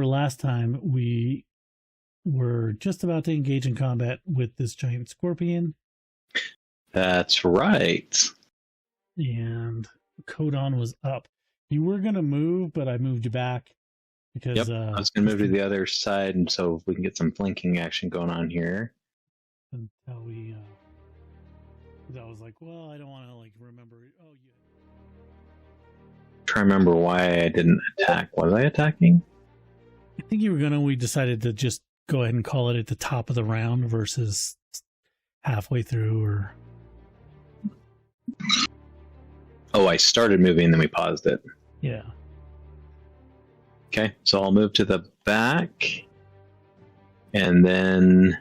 last time, we were just about to engage in combat with this giant scorpion. That's right. And Codon was up. You were going to move, but I moved you back. Because I was going to move to the other side, and so we can get some flanking action going on here. Until we... I was like, well, I don't want to remember. Oh, yeah. Try to remember why I didn't attack. Was I attacking? I think you were gonna. We decided to just go ahead and call it at the top of the round versus halfway through, or. Oh, I started moving, and then we paused it. Yeah. Okay, so I'll move to the back, and then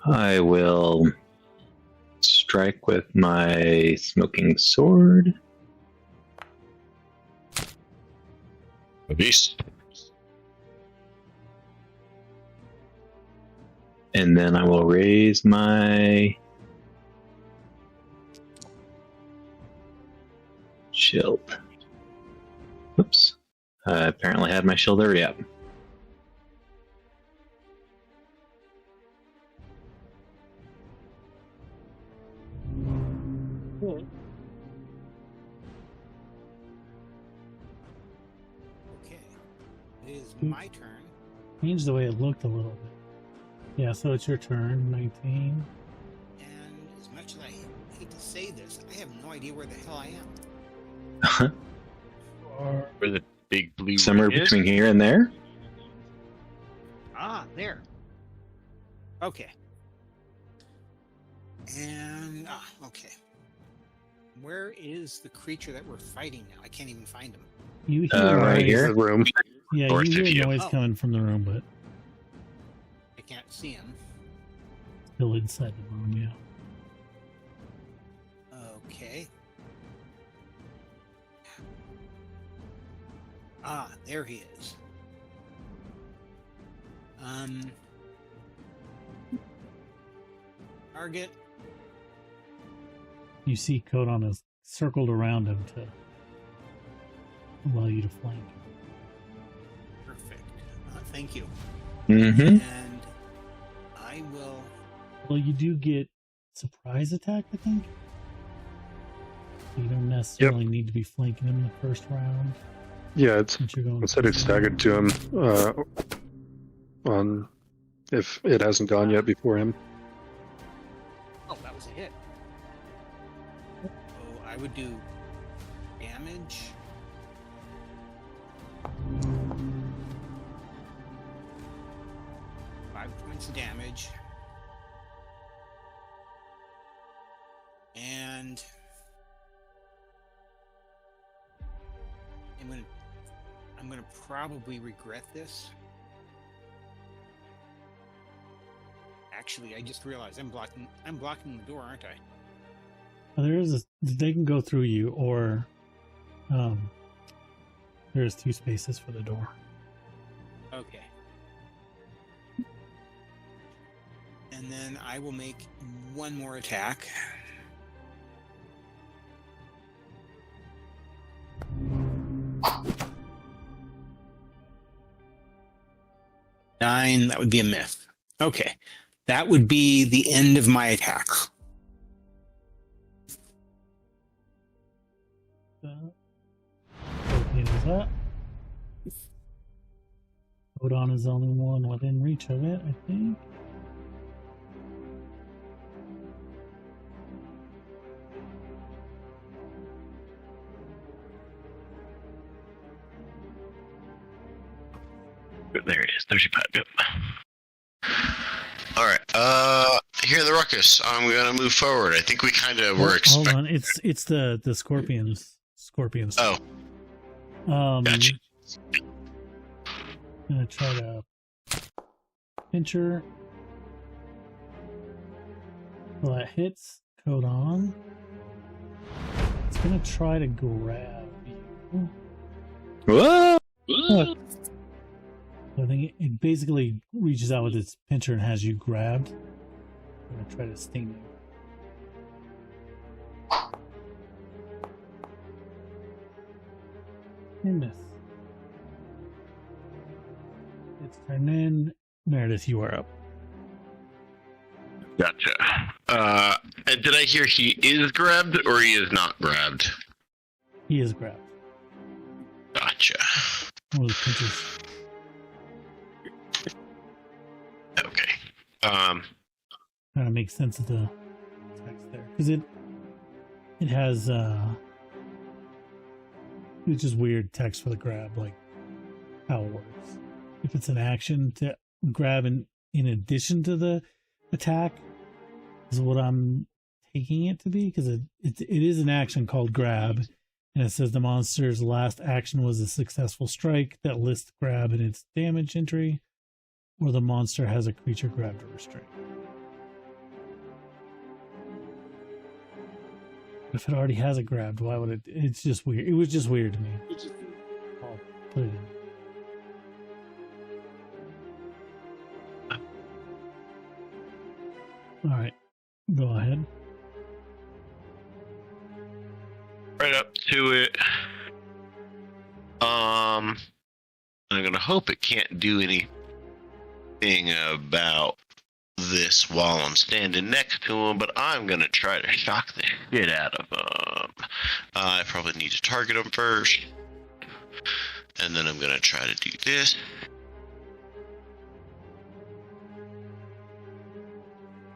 I will strike with my smoking sword. A beast. And then I will raise my shield. Oops. I apparently had my shield already up. Okay. It is my turn. Changed the way it looked a little bit. Yeah, so it's your turn, 19. And as much as I hate to say this, I have no idea where the hell I am. Where the big blue Somewhere ring is? between here and there? Ah, there. Okay. And, okay. Where is the creature that we're fighting now? I can't even find him. You hear Right noise. here. The room. Yeah, North you of hear you. noise Oh. coming from the room, but I can't see him. still inside the room, yeah. Okay. Ah, there he is. Target. You see Codon is circled around him to allow you to flank. Perfect. Thank you. Mm-hmm. And I will. Well, you do get surprise attack, I think. You don't necessarily need to be flanking him in the first round. Yeah, it's Since you're going instead it's staggered to him on if it hasn't gone yet before him. Oh, that was a hit. So I would do damage. Five points of damage. And I'm gonna probably regret this. Actually, I just realized I'm blocking the door, aren't I? They can go through you, or there's 2 spaces for the door. Okay. And then I will make one more attack. Nine, that would be a miss. Okay. That would be the end of my attack. Scorpion is up. Codon is the only one within reach of it, I think. There it is. There's your pipe. Yep. All right. Here in the ruckus, I'm gonna move forward. I think we kind of were Hold expecting. on, it's the scorpions. Scorpions. Oh, gotcha. I'm gonna try to pinch her. Well, that hits Codon. It's gonna try to grab you. Whoa! I think it basically reaches out with its pincher and has you grabbed. I'm gonna try to sting you. And miss. That's turn in. Meredith, you are up. Gotcha. And did I hear he is grabbed or he is not grabbed? He is grabbed. Gotcha. One of the pinches. Okay. Trying to make sense of the text there. Because it has it's just weird text for the grab, like how it works. If it's an action to grab in addition to the attack, is what I'm taking it to be, because it is an action called grab, and it says the monster's last action was a successful strike that lists grab in its damage entry, or the monster has a creature grabbed or restrained. If it already has it grabbed, why would it? It's just weird. It was just weird to me. I'll put it in. All right, go ahead. Right up to it. I'm gonna hope it can't do anything about this while I'm standing next to him, but I'm gonna try to shock the shit out of him. I probably need to target him first, and then I'm gonna try to do this.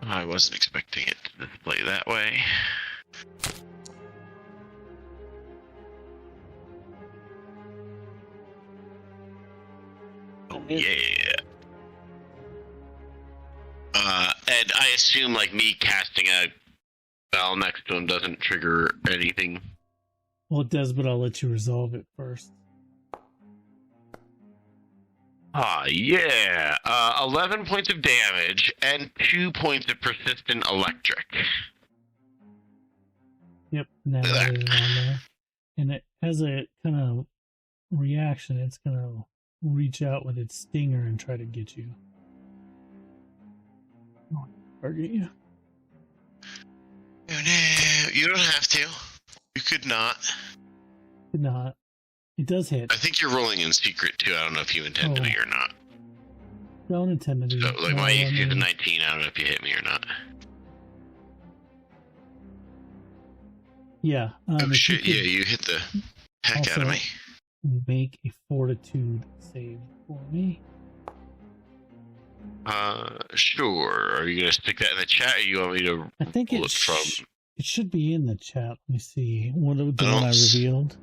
I wasn't expecting it to display that way. Oh yeah. And I assume like me casting a spell next to him doesn't trigger anything. Well, it does, but I'll let you resolve it first. Ah, yeah. 11 points of damage and 2 points of persistent electric. Yep, now Look at it is on there. And it has a kind of reaction. It's going to reach out with its stinger and try to get you. Target you. Oh, no, you don't have to. You could not. Could not. It does hit. I think you're rolling in secret too. I don't know if you intend to be or not. Don't intend to be. So, like my No, AC is a I mean- 19. I don't know if you hit me or not. Yeah. Oh if shit! you Yeah, could you hit the heck out of Also- me. make a fortitude save for me. Sure. Are you gonna stick that in the chat, or you want me to I think pull it, it from? it should be in the chat. Let me see. The one I s- revealed.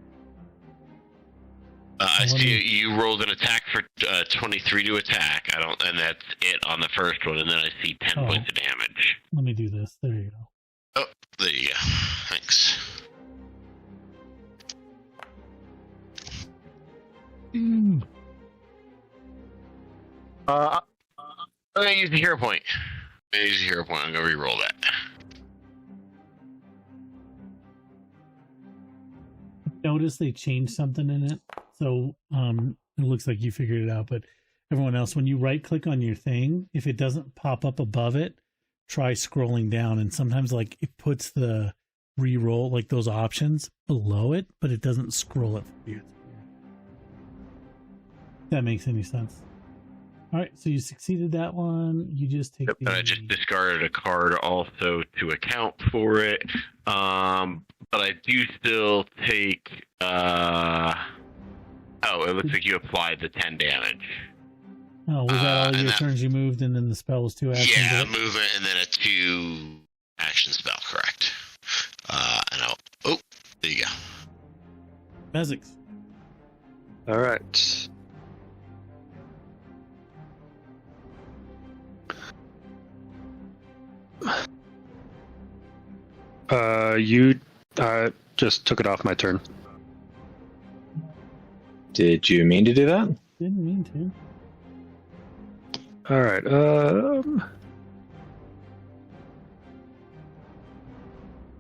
I So let see me- you rolled an attack for 23 to attack. I don't, and that's it on the first one. And then I see 10 Oh. points of damage. Let me do this. There you go. Oh, there you go. Thanks. I'm gonna use the hero point. I'm gonna re-roll that. Notice they changed something in it. So it looks like you figured it out, but everyone else, when you right click on your thing, if it doesn't pop up above it, try scrolling down, and sometimes like it puts the re-roll, like those options below it, but it doesn't scroll it for you. It's weird. If that makes any sense. All right, so you succeeded that one. You just take Yep, the and I just discarded a card also to account for it. But I do still take. Oh, it looks like you applied the 10 damage. Oh, was that all and your that- turns you moved, and then the spell was 2 actions? Yeah, right? movement and then a 2 action spell, correct. And I'll. Oh, there you go. Mezix. All right. You just took it off my turn. Did you mean to do that? Didn't mean to. All right.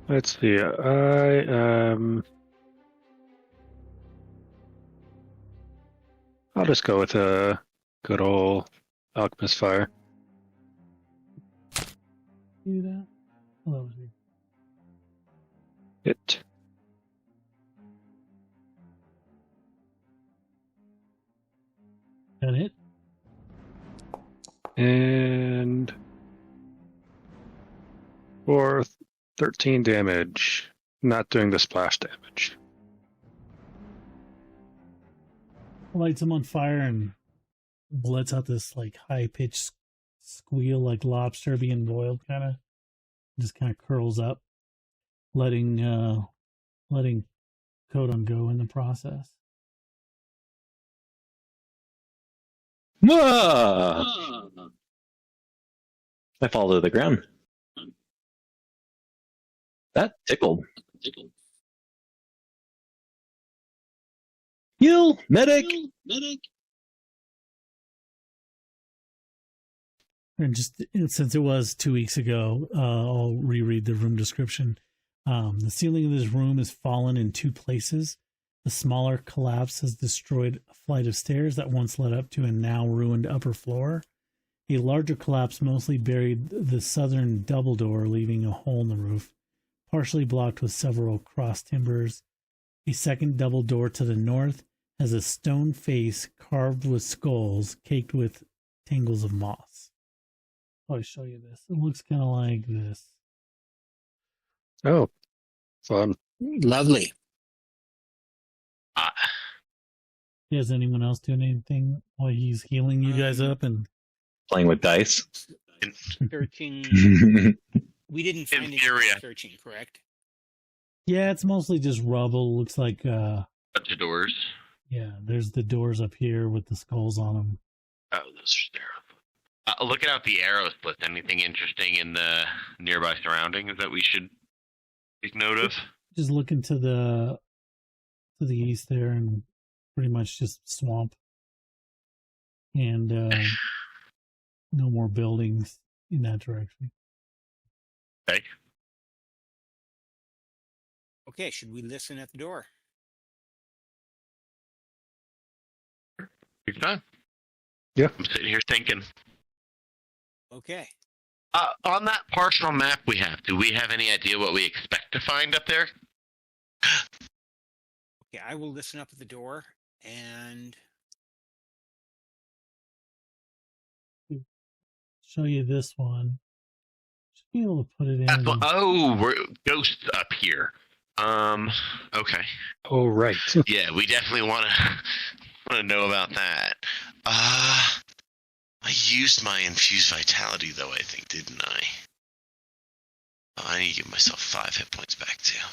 Let's see. I'll just go with a good old alchemist fire. Do that. Oh, that was weird. Hit. That hit? And for 13 damage, not doing the splash damage. Lights him on fire and lets out this like high pitched squeal, like lobster being boiled, kind of. Just kind of curls up, letting Kodon go in the process. Whoa! I fall to the ground. That tickled. Heal! Medic! And just since it was 2 weeks ago, I'll reread the room description. The ceiling of this room is fallen in 2 places. The smaller collapse has destroyed a flight of stairs that once led up to a now ruined upper floor. A larger collapse mostly buried the southern double door, leaving a hole in the roof, partially blocked with several cross timbers. A second double door to the north has a stone face carved with skulls, caked with tangles of moss. I'll show you this. It looks kind of like this. Oh, fun. Lovely. Is anyone else doing anything while he's healing you guys up? And Playing with dice. Searching. We didn't find any theory, searching, correct? yeah, it's mostly just rubble. Looks like bunch of doors. yeah, there's the doors up here with the skulls on them. Oh, those are there. Looking out the arrow splits. Anything interesting in the nearby surroundings that we should take note of? Just looking to the east there, and pretty much just swamp, and no more buildings in that direction. Okay. Okay, should we listen at the door? Big time. Yeah. I'm sitting here thinking. Okay. On that partial map we have, do we have any idea what we expect to find up there? Okay, I will listen up at the door and Show you this one. Should be able to put it in. We're ghosts up here. Okay. Oh, right. Yeah, we definitely want to know about that. I used my infused vitality though, I think, didn't I? Oh, I need to give myself 5 hit points back too.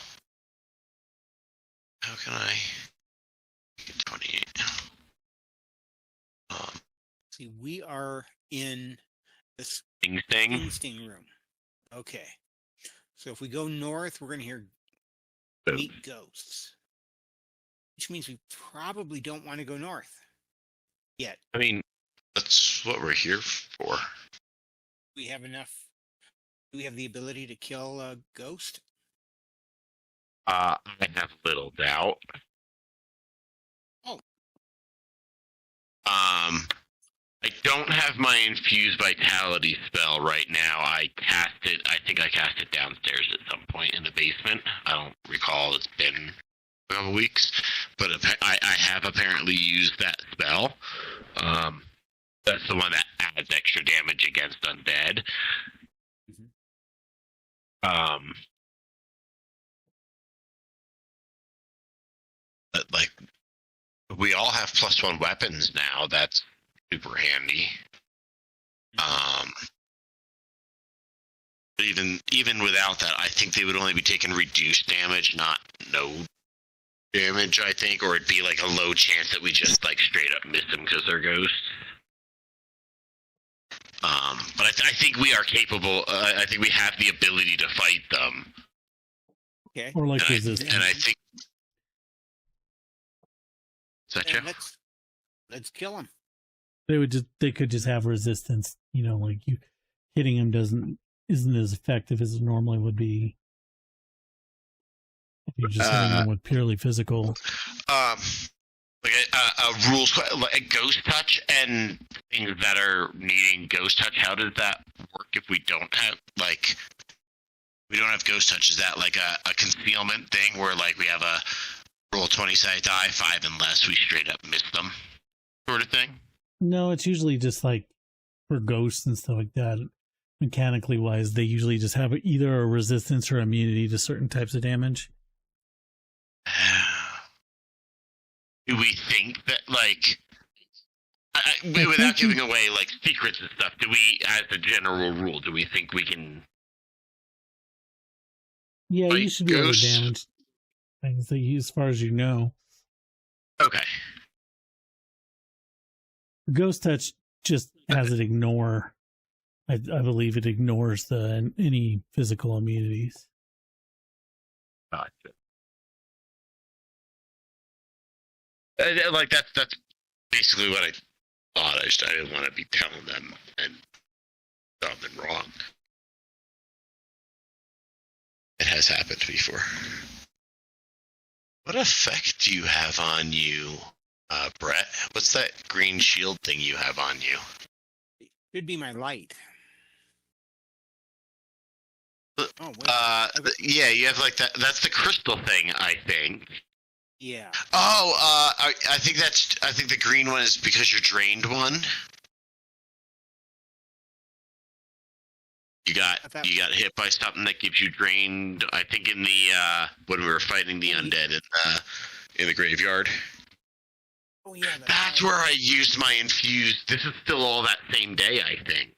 How can I get 28? see, we are in this Thing. sting room. Okay. So if we go north, we're going to hear meet ghosts, which means we probably don't want to go north yet. I mean, that's what we're here for. We have enough. Do we have the ability to kill a ghost? I have little doubt. Oh. I don't have my infused vitality spell right now. I think I cast it downstairs at some point in the basement. I don't recall. It's been a couple weeks, but I have apparently used that spell. That's the one that adds extra damage against undead. But like, we all have +1 weapons now. That's super handy. But even without that, I think they would only be taking reduced damage, not no damage. I think, or it'd be like a low chance that we just like straight up miss them because they're ghosts. But I think we are capable. I think we have the ability to fight them. Okay. Or like And resistance. I think. Is that you? Then let's kill them. They could just have resistance, like you hitting them isn't as effective as it normally would be if you're just hitting them with purely physical. Like a rules like a ghost touch and things that are needing ghost touch. How does that work if we don't have ghost touch? Is that like a concealment thing where like we have a roll 20 sided die, 5 and less, we straight up miss them, sort of thing? No, it's usually just like for ghosts and stuff like that, mechanically wise, they usually just have either a resistance or immunity to certain types of damage. Do we think that, like, without think giving away, like, secrets and stuff, do we, as a general rule, do we think we can... Yeah, you Like should be able to ghosts? damage things that you, as far as you know. Okay. Ghost touch just has it ignore. I believe it ignores any physical immunities. Gotcha. Like, that's basically what I thought. I didn't want to be telling them and something wrong. It has happened before. What effect do you have on you, Brett? What's that green shield thing you have on you? Should be my light. Oh, wait. Yeah, you have like that. That's the crystal thing, I think. Yeah. Oh, I think the green one is because you're drained one. You got hit by something that gives you drained. I think in the when we were fighting the undead in the graveyard. Oh yeah. That's where I used my infused. This is still all that same day, I think,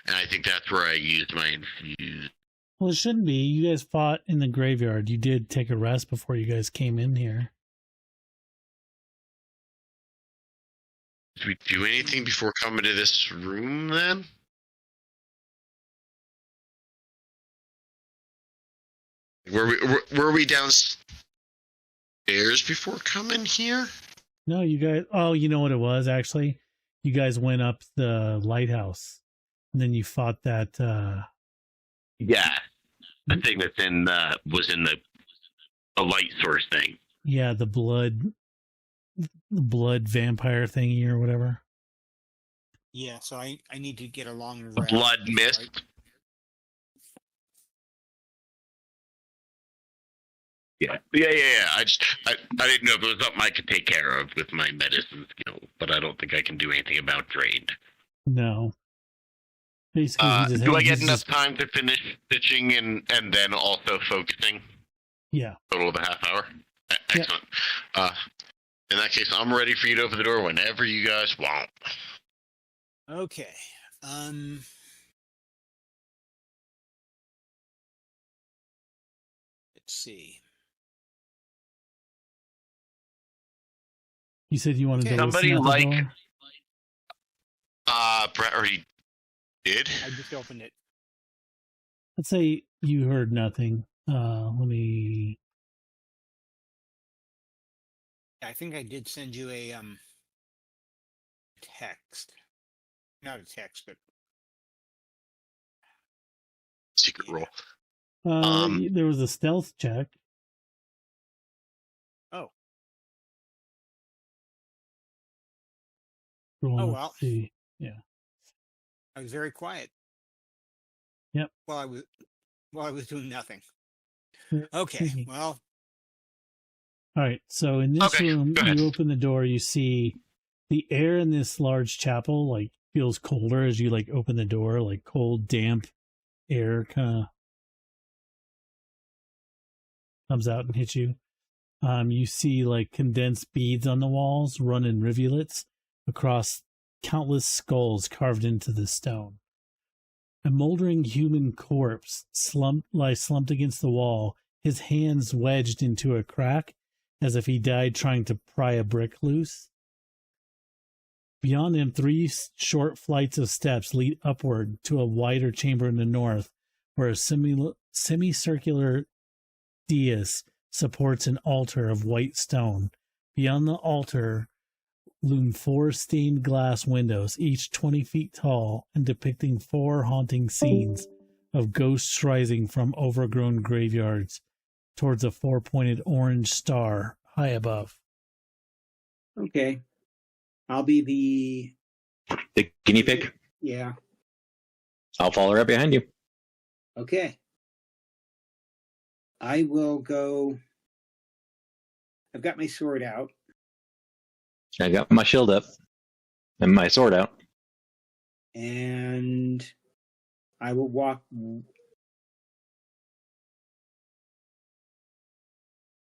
and I think that's where I used my infused. Well, it shouldn't be. You guys fought in the graveyard. You did take a rest before you guys came in here. Did we do anything before coming to this room then? Were we downstairs before coming here? No, you guys. Oh, you know what it was actually. You guys went up the lighthouse, and then you fought that. Yeah, the thing that's was in the light source thing. Yeah, the blood vampire thingy or whatever. Yeah, so I need to get a long rest. The blood mist. Right? Yeah. I didn't know if it was something I could take care of with my medicine skill, but I don't think I can do anything about drained. No. Basically, do I get enough time to finish stitching and then also focusing? Yeah. Total of a half hour. Excellent. Yep. In that case, I'm ready for you to open the door whenever you guys want. Okay. Let's see. You said you wanted to somebody listen at the like door? Brett already did. I just opened it. Let's say you heard nothing. Let me. I think I did send you a text. Not a text, but Secret roll. There was a stealth check. Oh. Oh well. See. Yeah. I was very quiet. Yep. While I was doing nothing. Yeah. Okay. Well. All right. So in this room, you open the door. You see the air in this large chapel like feels colder as you like open the door. Like cold, damp air kind of comes out and hits you. You see like condensed beads on the walls run in rivulets across countless skulls carved into the stone. A moldering human corpse lies slumped against the wall, his hands wedged into a crack as if he died trying to pry a brick loose. Beyond him, 3 short flights of steps lead upward to a wider chamber in the north, where a semicircular dais supports an altar of white stone. Beyond the altar loom 4 stained glass windows, each 20 feet tall and depicting 4 haunting scenes of ghosts rising from overgrown graveyards towards a 4-pointed orange star high above. Okay. I'll be The guinea pig? Yeah. I'll follow right behind you. Okay. I will go. I've got my sword out. I got my shield up and my sword out. And I will walk.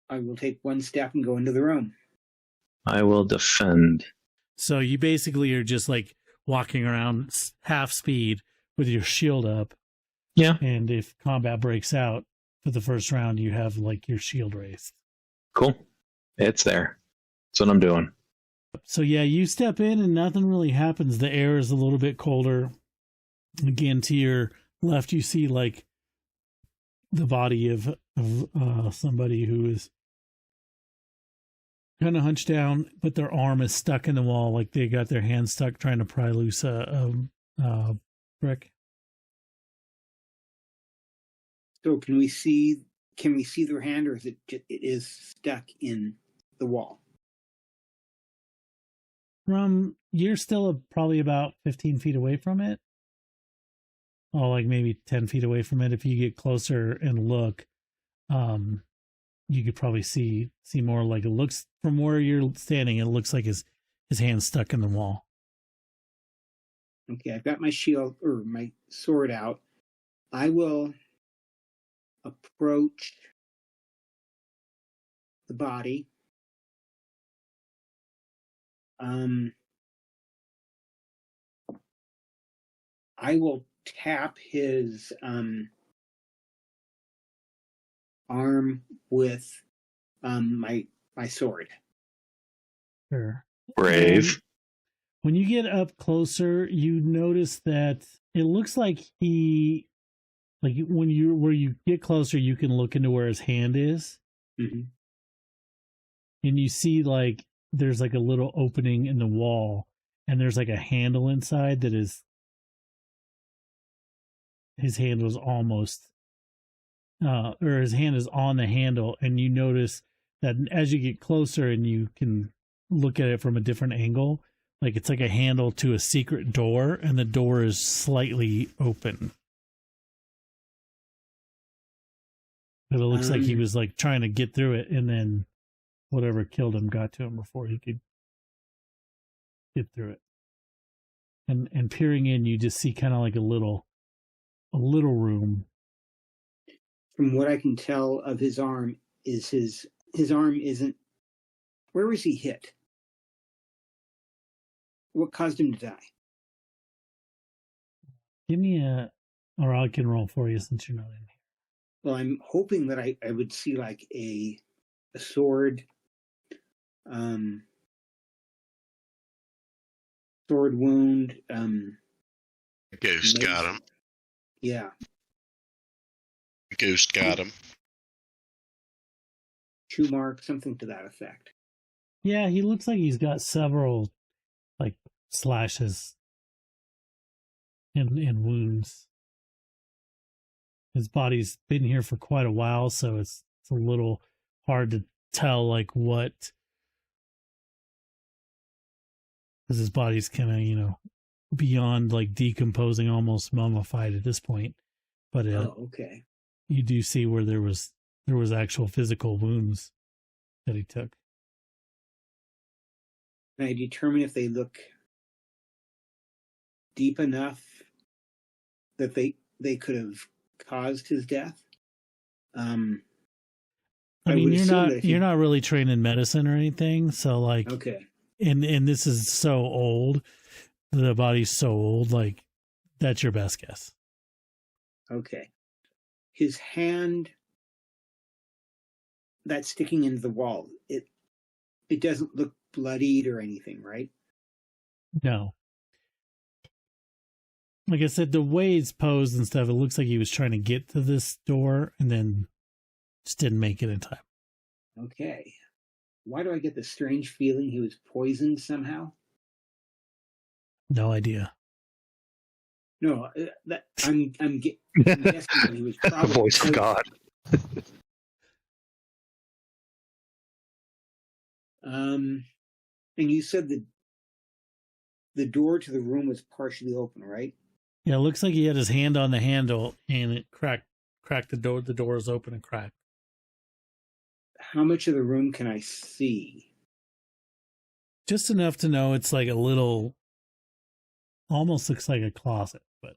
I will take one step and go into the room. I will defend. So you basically are just like walking around half speed with your shield up. Yeah. And if combat breaks out for the first round, you have like your shield raised. Cool. It's there. That's what I'm doing. So yeah, you step in and nothing really happens. The air is a little bit colder. Again, to your left, you see like the body of somebody who is kind of hunched down, but their arm is stuck in the wall, like they got their hand stuck trying to pry loose a brick. So can we see their hand, or is it stuck in the wall? You're still probably about 15 feet away from it. Oh, like maybe 10 feet away from it. If you get closer and look, you could probably see more. Like it looks from where you're standing, it looks like his hand's stuck in the wall. Okay, I've got my shield or my sword out. I will approach the body. I will tap his arm with my sword. Sure. Brave. When you get up closer, you notice that it looks like where you get closer, you can look into where his hand is. Mm-hmm. And you see like there's like a little opening in the wall, and there's like a handle inside that is his hand was almost or his hand is on the handle, and you notice that as you get closer and you can look at it from a different angle, like it's like a handle to a secret door, and the door is slightly open. But it looks like he was like trying to get through it, and then whatever killed him got to him before he could get through it. And peering in, you just see kind of like a little room. From what I can tell of his arm, is his arm isn't. Where was he hit? What caused him to die? Give me or I can roll for you since you're not in here. Well, I'm hoping that I would see like a sword, sword wound. Ghost got him. Yeah. Ghost got him. Chew mark, something to that effect. Yeah, he looks like he's got several like slashes and wounds. His body's been here for quite a while, so it's a little hard to tell like what, because his body's kind of beyond like decomposing, almost mummified at this point. But okay. You do see where there was actual physical wounds that he took. Can I determine if they look deep enough that they could have caused his death? I mean, you're not really trained in medicine or anything, so like, okay. And this is so old, the body's so old, like that's your best guess. Okay. His hand that's sticking into the wall, it doesn't look bloodied or anything, right? No. Like I said, the way it's posed and stuff, it looks like he was trying to get to this door and then just didn't make it in time. Okay. Why do I get the strange feeling he was poisoned somehow? No idea. No, I'm guessing that he was probably The voice of God. And you said that the door to the room was partially open, right? Yeah, it looks like he had his hand on the handle and it cracked the door. The door is open and cracked. How much of the room can I see? Just enough to know it's like a little almost looks like a closet, but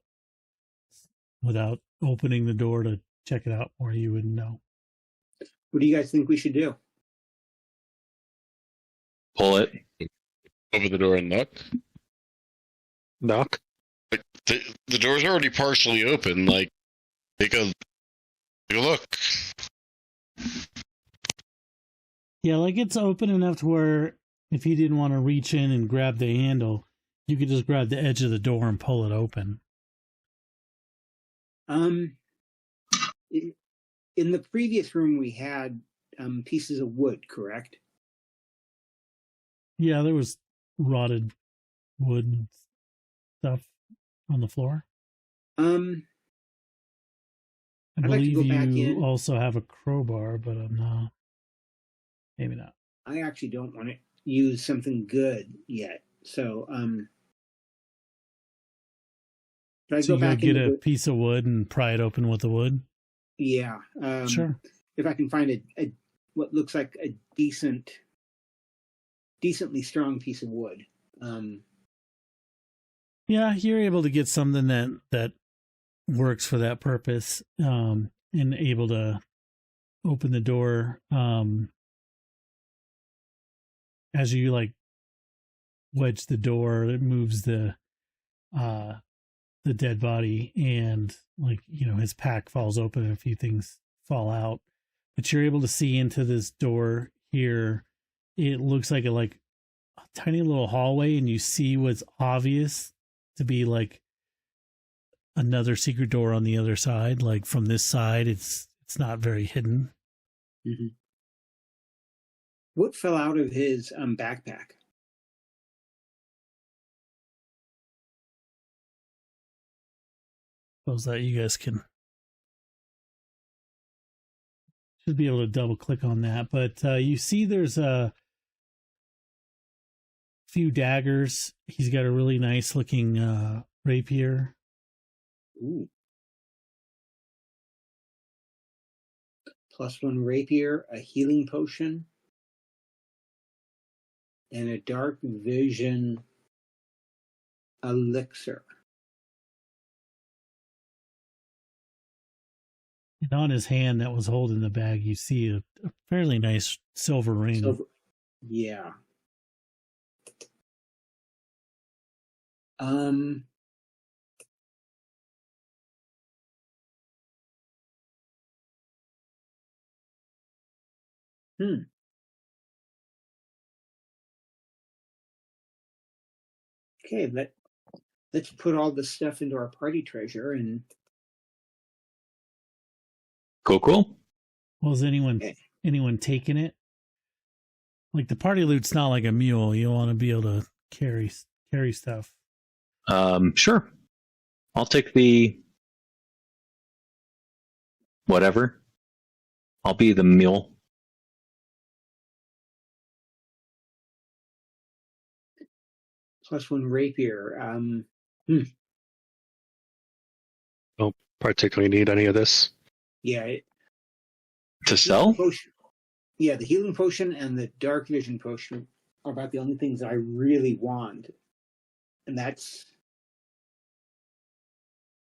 without opening the door to check it out more, you wouldn't know. What do you guys think we should do? Pull it. Open the door and knock. Knock. Like the door's already partially open. Like, take a look. Yeah, like it's open enough to where if you didn't want to reach in and grab the handle, you could just grab the edge of the door and pull it open. In the previous room, we had pieces of wood, correct? Yeah, there was rotted wood and stuff on the floor. I I'd like to believe go back you in. also have a crowbar, but I'm not. Maybe not. I actually don't want to use something good yet. So, should I So go you back get into a piece of wood and pry it open with the wood? Yeah. Sure. If I can find a what looks like a decently strong piece of wood. Yeah, you're able to get something that works for that purpose, and able to open the door. As you like wedge the door, it moves the dead body, and like, you know, his pack falls open and a few things fall out. But you're able to see into this door here. It looks like a tiny little hallway, and you see what's obvious to be like another secret door on the other side. Like from this side, it's not very hidden. Mm-hmm. What fell out of his backpack? Suppose that you guys should be able to double click on that. But you see there's a few daggers. He's got a really nice looking rapier. Ooh. +1 rapier, a healing potion, and a dark vision elixir. And on his hand that was holding the bag, you see a fairly nice silver ring. Yeah. Okay, let's put all this stuff into our party treasure and Cool. Well, is anyone taking it? Like the party loot's not like a mule. You want to be able to carry stuff. Sure. I'll take the whatever. I'll be the mule. +1 rapier. Don't particularly need any of this. Yeah. To sell? Yeah, the healing potion and the dark vision potion are about the only things I really want. And that's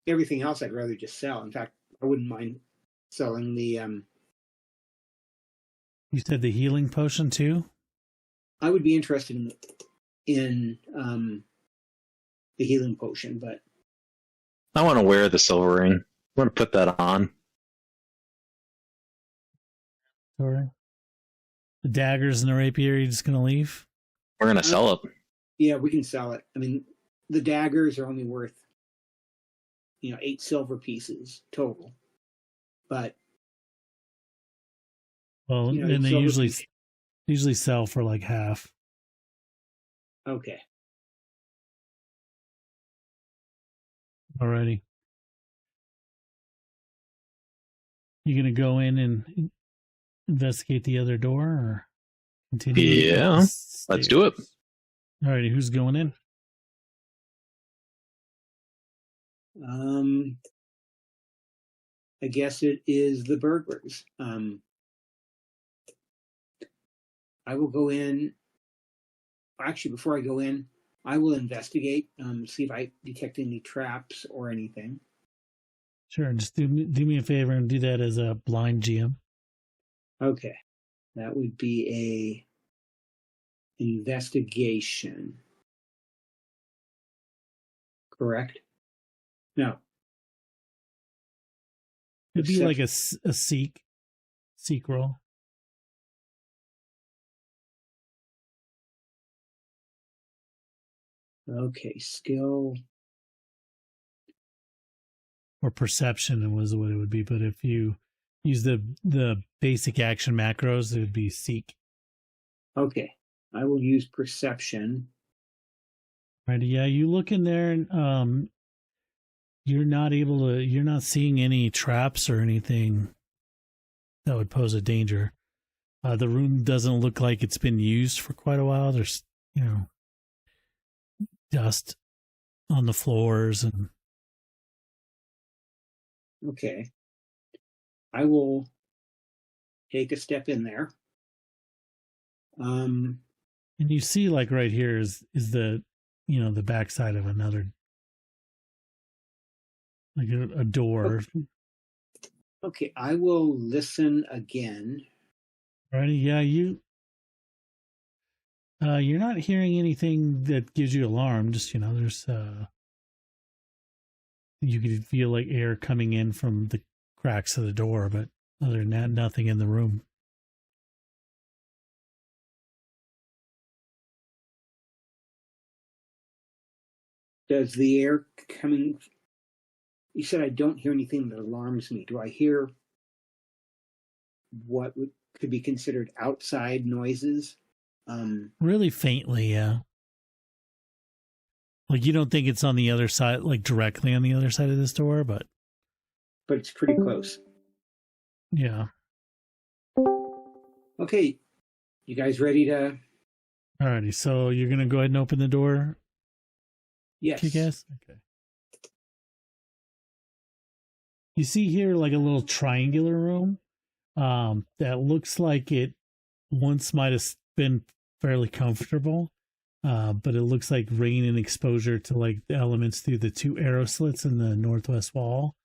everything else I'd rather just sell. In fact, I wouldn't mind selling the You said the healing potion too? I would be interested in the healing potion, but I want to wear the silver ring. I want to put that on. Sorry. The daggers and the rapier, you're just going to leave? We're going to sell it. yeah, we can sell it. I mean, the daggers are only worth 8 silver pieces total. But Well, and they usually sell for like half. Okay. Alrighty. You gonna go in and investigate the other door, or continue? Yeah, let's do it. Alrighty, who's going in? I guess it is the burglars. I will go in. Actually, before I go in, I will investigate, see if I detect any traps or anything. Sure, just do me a favor and do that as a blind GM. Okay, that would be a investigation. Correct? No. It'd be like a seek roll. Okay, skill. Or perception was what it would be, but if you use the basic action macros, it would be seek. Okay, I will use perception. Right, yeah, you look in there and you're not seeing any traps or anything that would pose a danger. The room doesn't look like it's been used for quite a while. There's, dust on the floors and Okay. I will take a step in there. and you see like right here is the the backside of another, like a door. Okay, I will listen again. Right, yeah, you're not hearing anything that gives you alarm. Just there's you can feel like air coming in from the cracks of the door, but other than that, nothing in the room. Does the air coming... You said I don't hear anything that alarms me. Do I hear what could be considered outside noises? Really faintly, yeah. Like you don't think it's on the other side, like directly on the other side of this door, but it's pretty close. Yeah. Okay, you guys ready to... Alrighty, so you're gonna go ahead and open the door? Yes. Kick-ass? Okay. You see here like a little triangular room that looks like it once might have been fairly comfortable, but it looks like rain and exposure to like the elements through the two arrow slits in the northwest wall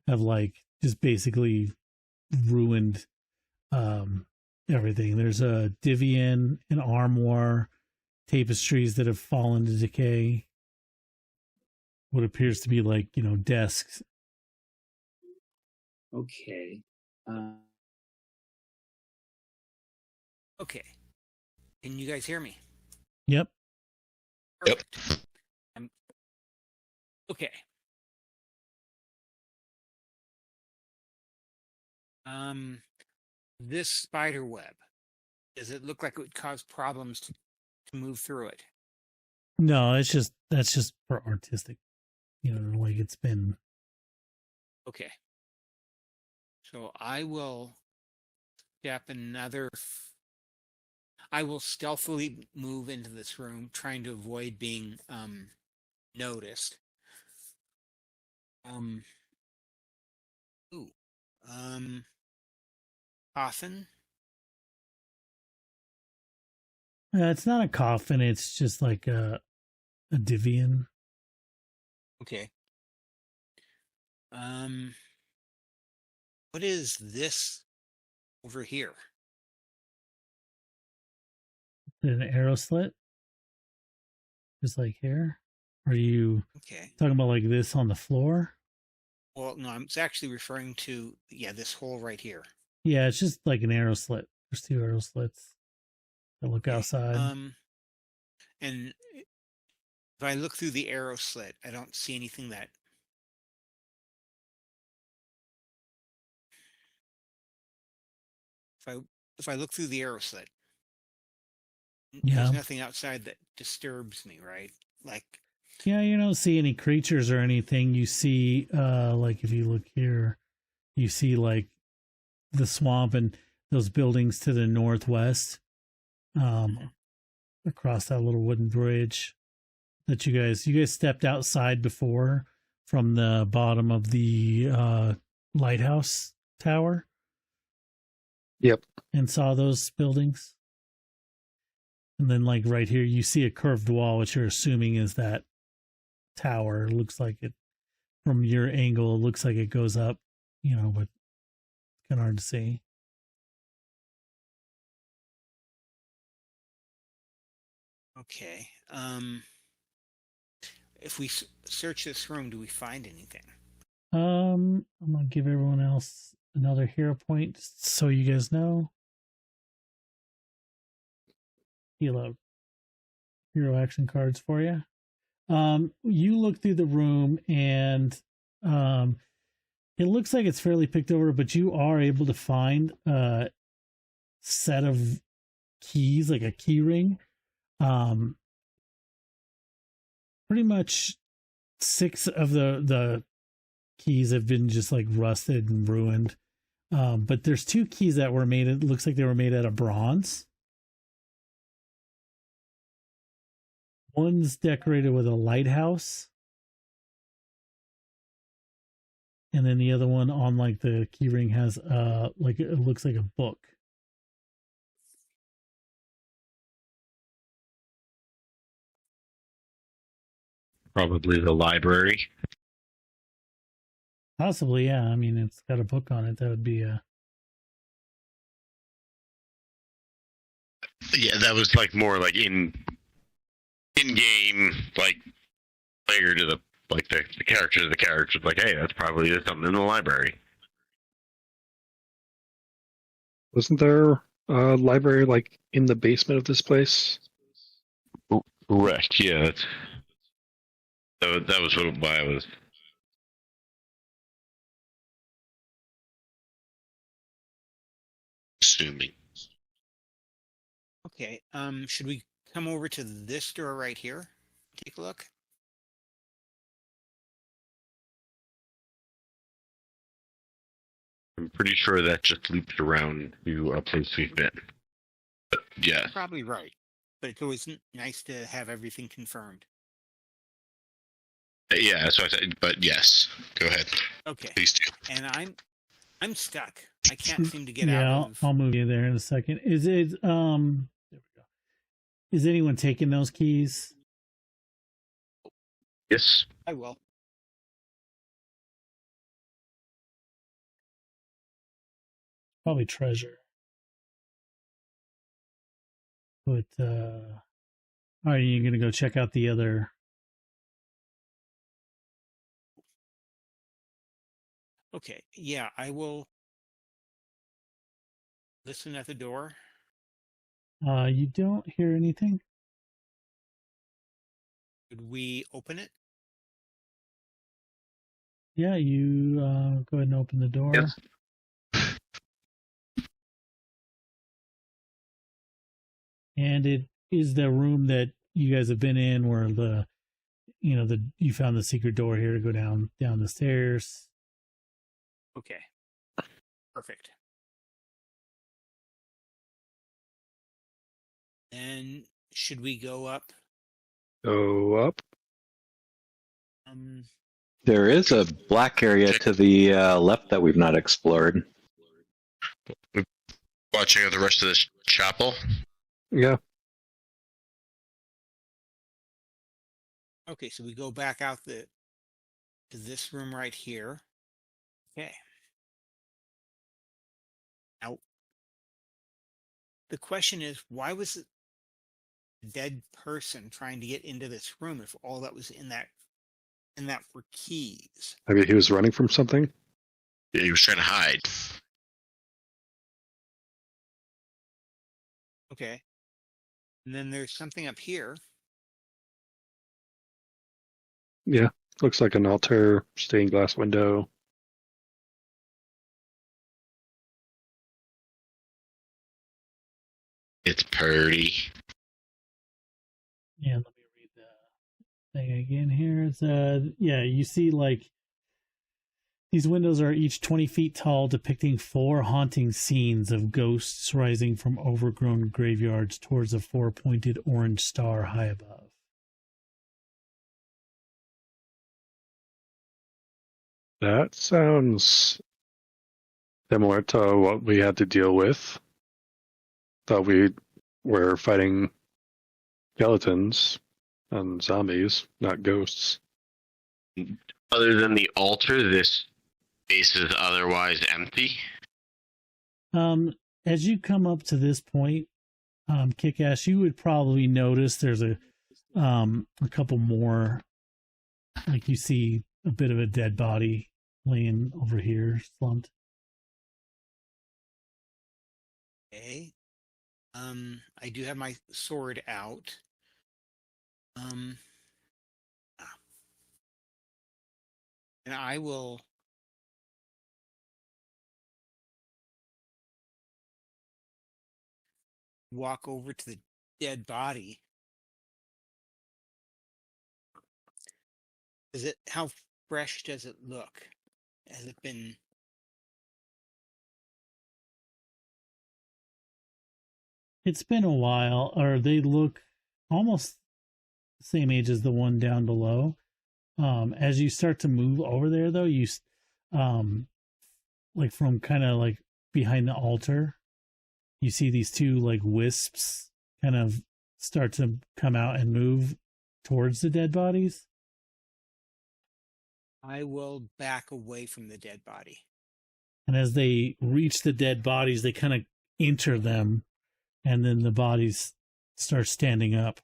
have like just basically ruined everything. There's a divan, an armoire, tapestries that have fallen to decay, what appears to be like desks. Okay. Okay. Can you guys hear me? Yep. Perfect. Okay. This spider web, does it look like it would cause problems to move through it? No, that's just for artistic, like it's been. Okay. So I will step I will stealthily move into this room, trying to avoid being noticed. Coffin. It's not a coffin. It's just like a divan. Okay. What is this over here? An arrow slit, just like here. Are you Okay. talking about like this on the floor? Well, no, I'm actually referring to this hole right here. Yeah, it's just like an arrow slit. There's two arrow slits that look outside. And if I look through the arrow slit, I don't see anything that. If I look through the arrow slit, there's nothing outside that disturbs me, right? Like. Yeah, you don't see any creatures or anything. You see, like if you look here, you see like the swamp and those buildings to the northwest, across that little wooden bridge that you guys stepped outside before from the bottom of the lighthouse tower. Yep. And saw those buildings. And then like right here, you see a curved wall, which you're assuming is that tower. It looks like it from your angle. It looks like it goes up, but it's kind of hard to see. Okay. If we search this room, do we find anything? I'm gonna give everyone else another hero point so you guys know. Heal up hero action cards for you. You look through the room and it looks like it's fairly picked over, but you are able to find a set of keys, like a key ring. Pretty much 6 of the keys have been just like rusted and ruined. But there's 2 keys that were made. It looks like they were made out of bronze. One's decorated with a lighthouse. And then the other one on like the key ring has like it looks like a book. Probably the library. Possibly, yeah. I mean, it's got a book on it. That would be a. Yeah, that was like more like in game, like player to the character to the character. Like, hey, that's probably something in the library. Wasn't there a library like in the basement of this place? Correct. Yeah. That was why I was assuming. Okay. Should we come over to this door right here? Take a look. I'm pretty sure that just looped around to a place we've been. But yeah. Probably right. But it's always nice to have everything confirmed. Yeah, that's what I said. But yes, go ahead. Okay. Please do. And I'm stuck. I can't seem to get Yeah, out of. I'll move you there in a second. Is it there we go. Is anyone taking those keys? Yes. I will. Probably treasure. But all right, you're gonna go check out the other. Okay. Yeah, I will listen at the door. You don't hear anything? Could we open it? Yeah, you go ahead and open the door. Yes. And it is the room that you guys have been in where you found the secret door here to go down the stairs. Okay. Perfect. And should we go up? Go up. There is a black area to the left that we've not explored. Watching out the rest of this chapel. Yeah. Okay, so we go back out to this room right here. Okay. Now, the question is, why was it a dead person trying to get into this room if all that was in that were keys? Maybe he was running from something. Yeah, he was trying to hide. Okay. And then there's something up here. Yeah. Looks like an altar, stained glass window. It's pretty. Yeah, let me read the thing again here. It's you see like these windows are each 20 feet tall, depicting 4 haunting scenes of ghosts rising from overgrown graveyards towards a 4-pointed orange star high above. That sounds similar to what we had to deal with. Thought we were fighting skeletons and zombies, not ghosts. Other than the altar, this space is otherwise empty. As you come up to this point, Kick-Ass, you would probably notice there's a couple more, like you see a bit of a dead body laying over here, slumped. Okay. I do have my sword out. And I will walk over to the dead body. How fresh does it look? Has it been? It's been a while, or they look almost the same age as the one down below. As you start to move over there, though, you like from kind of like behind the altar, you see these two like wisps kind of start to come out and move towards the dead bodies. I will back away from the dead body. And as they reach the dead bodies, they kind of enter them, and then the bodies start standing up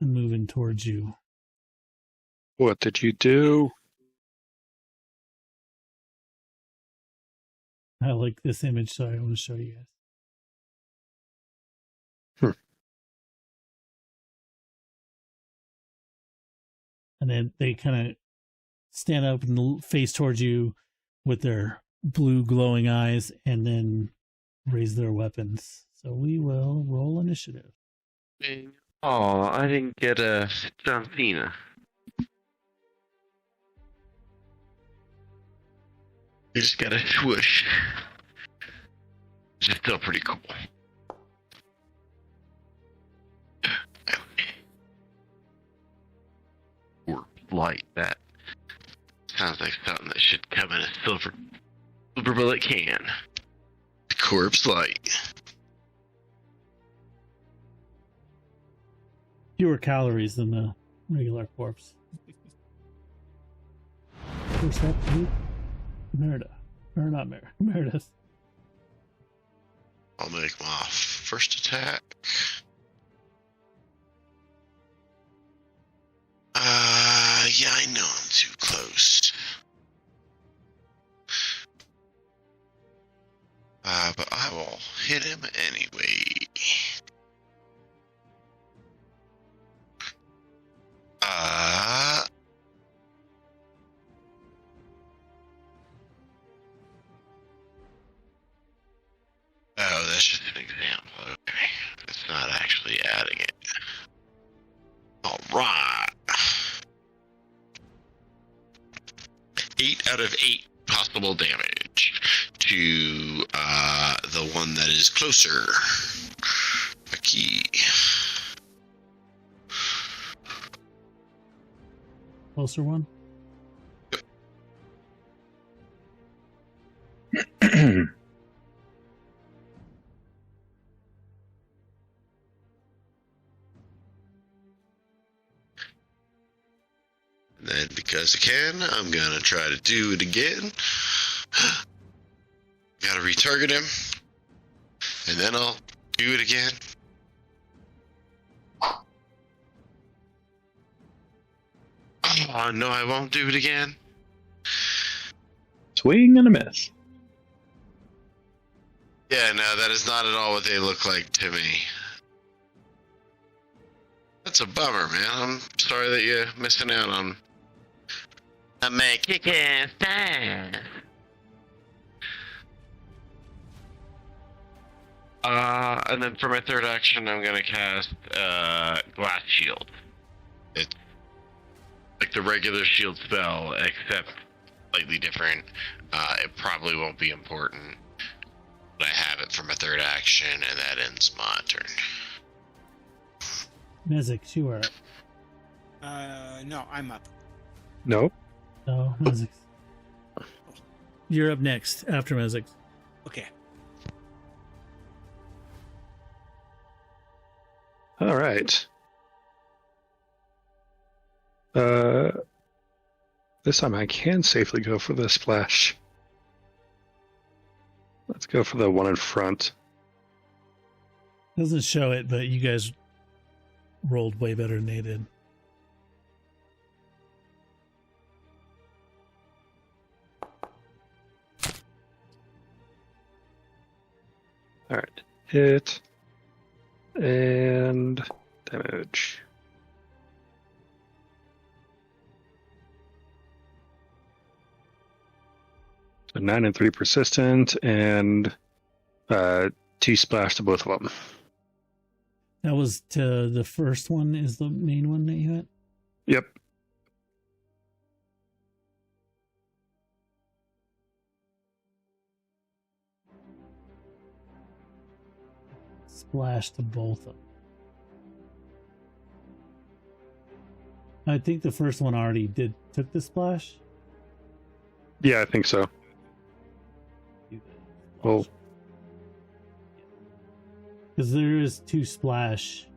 and moving towards you. What did you do? I like this image, so I want to show you guys. And then they kind of stand up and face towards you with their blue glowing eyes, and then raise their weapons. So we will roll initiative. Oh, I didn't get a John Cena. You just got a swoosh. Which is still pretty cool. Or light, that sounds like something that should come in a silver bullet can. Corpse light. Fewer calories than the regular corpse. First up, Meredith. Or not Meredith. I'll make my first attack. Yeah, I know I'm too close. But I will hit him anyway. Oh, that's just an example. Okay. It's not actually adding it. Alright. 8 out of 8 possible damage to the one that is closer. A key. Closer one? And then because I can, I'm gonna try to do it again. Gotta retarget him. And then I'll do it again. Oh, no, I won't do it again. Swing and a miss. Yeah, no, that is not at all what they look like to me. That's a bummer, man. I'm sorry that you're missing out on a man kick-ass time. And then for my third action, I'm gonna cast Glass Shield. It's like the regular shield spell, except slightly different. It probably won't be important. But I have it for my third action, and that ends my turn. Mezix, you are up. No, I'm up. Nope. No, Mezix. You're up next after Mezix. Okay. All right. This time I can safely go for the splash. Let's go for the one in front. Doesn't show it, but you guys rolled way better than they did. All right. Hit. And damage. So 9 and 3 persistent, and 2 splash to both of them. That was to the first one is the main one that you hit? Yep. Splash to both of them. I think the first one already took the splash. Yeah, I think so. Well, because there is 2 splash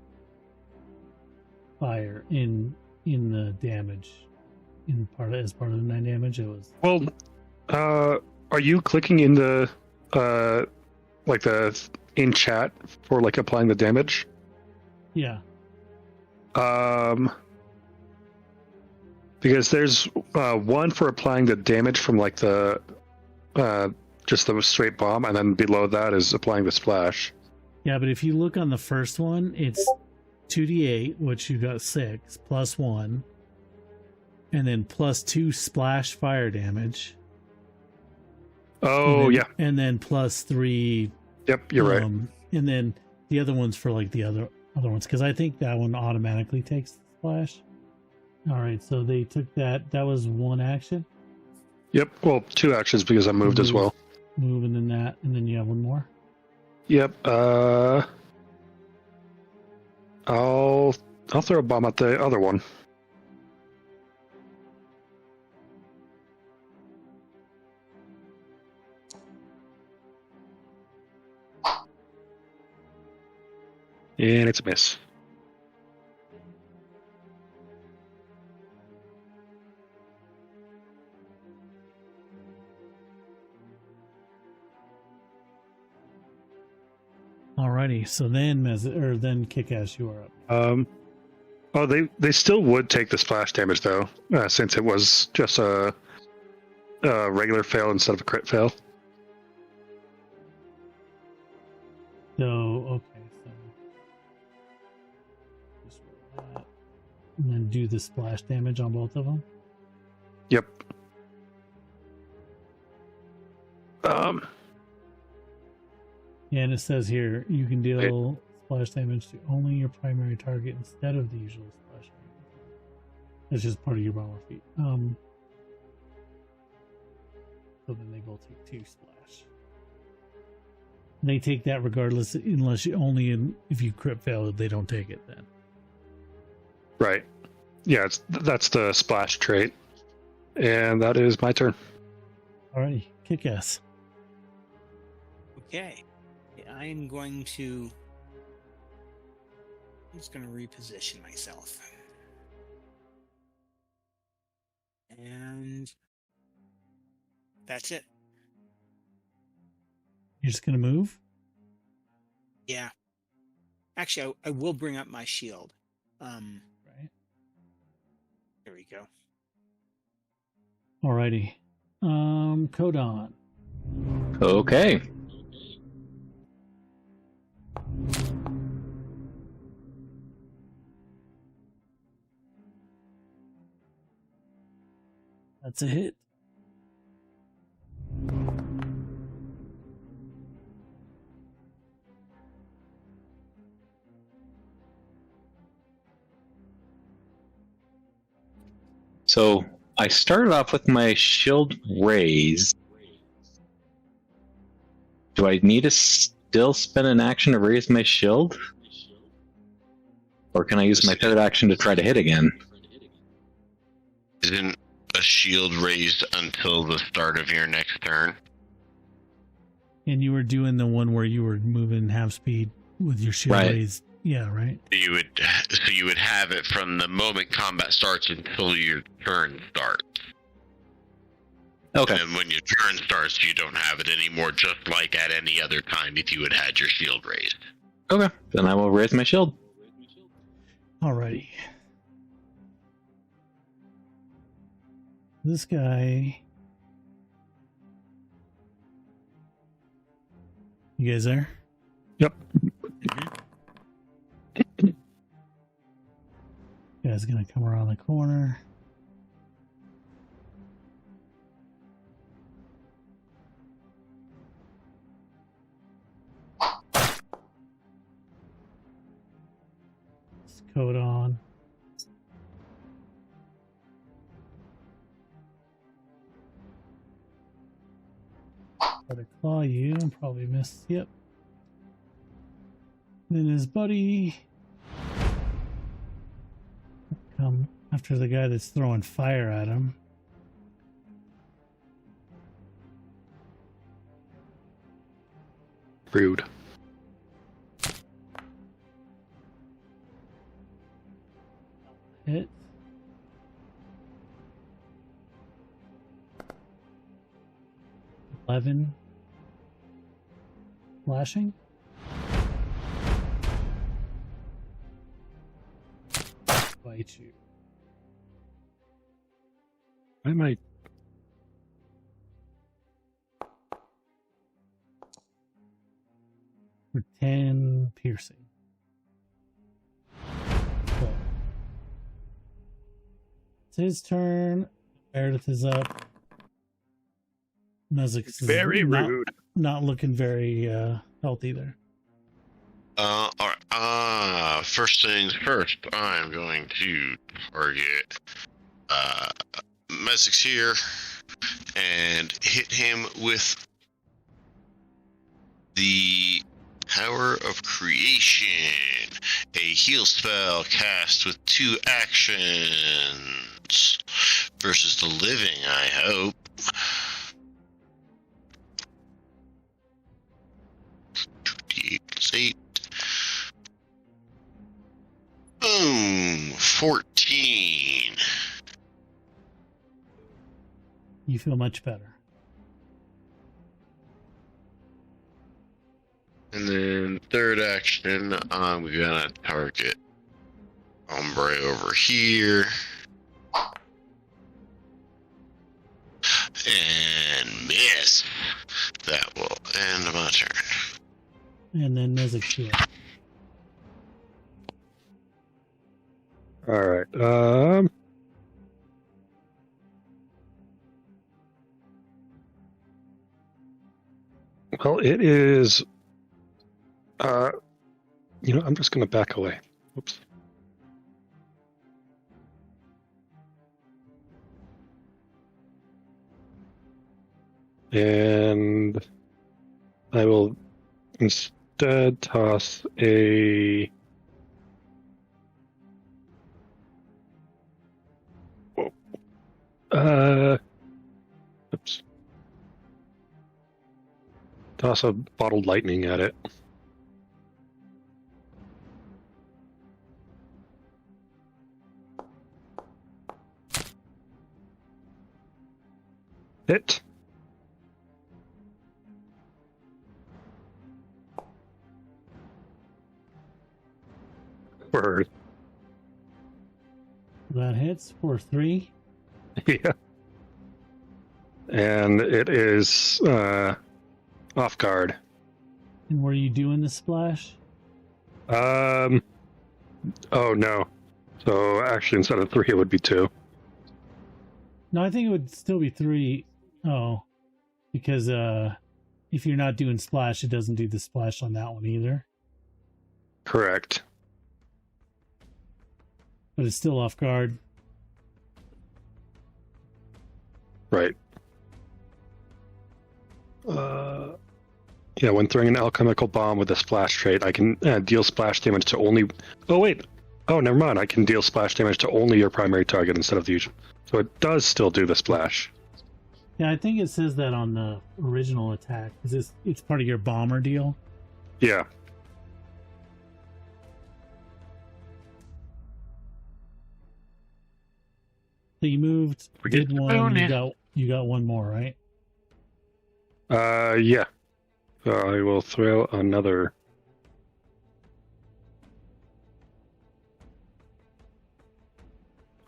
fire in the damage as part of the 9 damage. It was are you clicking in the in chat for like applying the damage? yeah. Because there's one for applying the damage from like the just the straight bomb, and then below that is applying the splash. Yeah, but if you look on the first one, it's 2d8, which you got 6 plus 1, and then plus 2 splash fire damage. Oh, yeah. And then plus 3. Yep, you're right. And then the other one's for like the other ones, because I think that one automatically takes the splash. All right, so they took that. That was 1 action. Yep. Well, 2 actions because I moved as well. Move and then that, and then you have 1 more. Yep. I'll throw a bomb at the other one. And it's a miss. Alrighty, so then Kick-Ass, you are up. Oh, they still would take the splash damage though, since it was just a regular fail instead of a crit fail. So okay, so just roll that, and then do the splash damage on both of them. Yep. Yeah, and it says here you can deal splash damage to only your primary target instead of the usual splash damage. That's just part of your bomber feat. So then they both take 2 splash. They take that regardless, unless if you crit fail, they don't take it then. Right. Yeah, that's the splash trait, and that is my turn. Alrighty, Kick-Ass. Okay. I'm just going to reposition myself. And that's it. You're just gonna move? Yeah. Actually, I will bring up my shield. Right. There we go. Alrighty. Kodon. Okay. That's a hit. So I started off with my shield raised. Do I need to still spend an action to raise my shield? Or can I use my third action to try to hit again? Isn't a shield raised until the start of your next turn? And you were doing the one where you were moving half speed with your shield Right. raised Yeah, right. So you would have it from the moment combat starts until your turn starts. Okay. And when your turn starts, you don't have it anymore, just like at any other time if you had had your shield raised. Okay. Then I will raise my shield. Alrighty. This guy. You guys there? Yep. Guy's gonna come around the corner. Coat on. Try to claw you and probably miss. Yep. Then his buddy come after the guy that's throwing fire at him. Rude. Hit. $11 flashing. Bite you. Why am I? For 10 piercing. So, it's his turn. Meredith is up. Mezik's Very rude. Not looking very healthy there. All right. First things first, I'm going to target Mezix here and hit him with the Power of Creation, a heal spell cast with 2 actions versus the living, I hope. Plus 8. Boom! 14. You feel much better. And then third action, I'm gonna target Ombre over here. And miss. That will end my turn. And then Mezik's heal. All right. Well, it is. I'm just going to back away. Oops. And I will instead toss a. Whoa. Oops. Toss a bottled lightning at it. Hit. Word. That hits for 3. Yeah. And it is off guard. And were you doing the splash? Oh no. So actually instead of 3 it would be 2. No, I think it would still be 3. Oh. Because if you're not doing splash, it doesn't do the splash on that one either. Correct. But it's still off guard. Right. Yeah, when throwing an alchemical bomb with a splash trait, I can deal splash damage to only... Oh, wait. Oh, never mind. I can deal splash damage to only your primary target instead of the usual. So it does still do the splash. Yeah, I think it says that on the original attack. Because it's part of your bomber deal. Yeah. So you moved, Forget did the one, bonus. you got one more, right? Yeah. So I will throw another.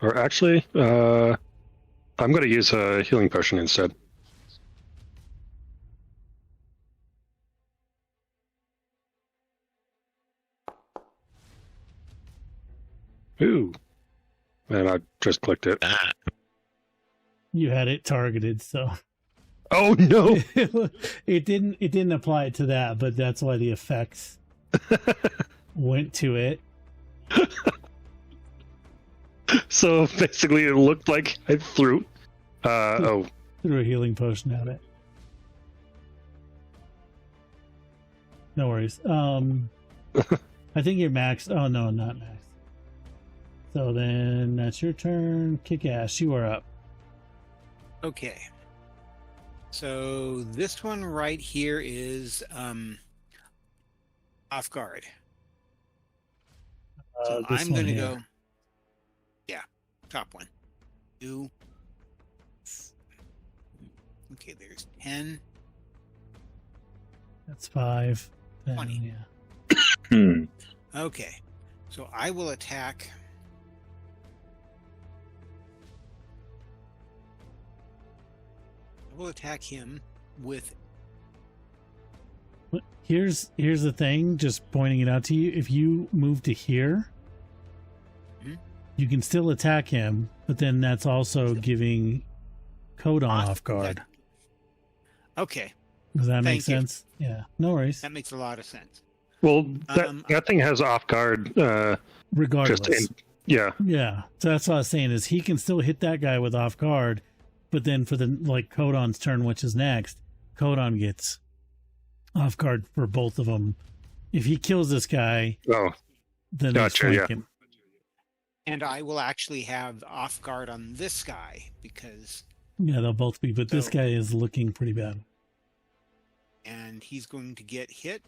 Or actually, I'm going to use a healing potion instead. Ooh. And I just clicked it. Ah, You had it targeted, so Oh no! it didn't apply it to that, but that's why the effects went to it. So basically, it looked like I threw. Oh, Threw a healing potion at it. No worries. I think you're maxed. Oh no, not maxed. So then that's your turn. Kick ass. You are up. Okay. So this one right here is off guard. So This I'm one going to here. go. Yeah, top one. 2. Okay, there's 10. That's 5. 10, 20. yeah. Hmm. Okay, so I will attack. I will attack him with. But here's the thing. Just pointing it out to you. If you move to here, Mhm. you can still attack him, but then that's also giving Codon off guard. Okay, Does that make Thank you. sense? Yeah. No worries. that makes a lot of sense. well, that Um, that thing has off guard. Regardless. Yeah. Yeah. So that's what I was saying is he can still hit that guy with off guard, but then for the Codon's turn, which is next, Codon gets off guard for both of them. If he kills this guy, Oh, then Gotcha, they yeah. flank him. And I will actually have off guard on this guy because, Yeah, they'll both be, but this So- guy is looking pretty bad. and he's going to get hit.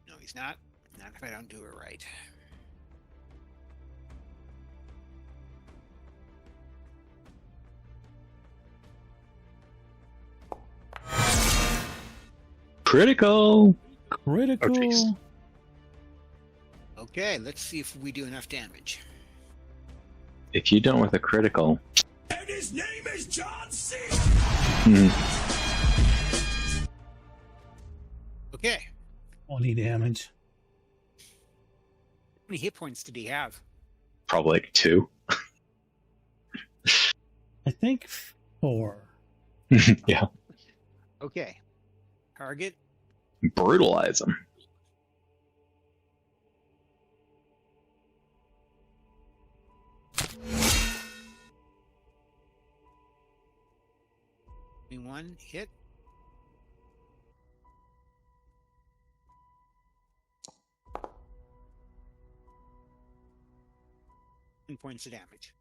No, he's not. Not if I don't do it right. Critical. Critical. jeez. Okay, let's see if we do enough damage. If you don't with a critical, And his name is John C. hmm, Okay, 20 damage. how many hit points did he have? probably like 2. I think 4. Yeah. Okay, target. Brutalize him. One hit. Points of damage.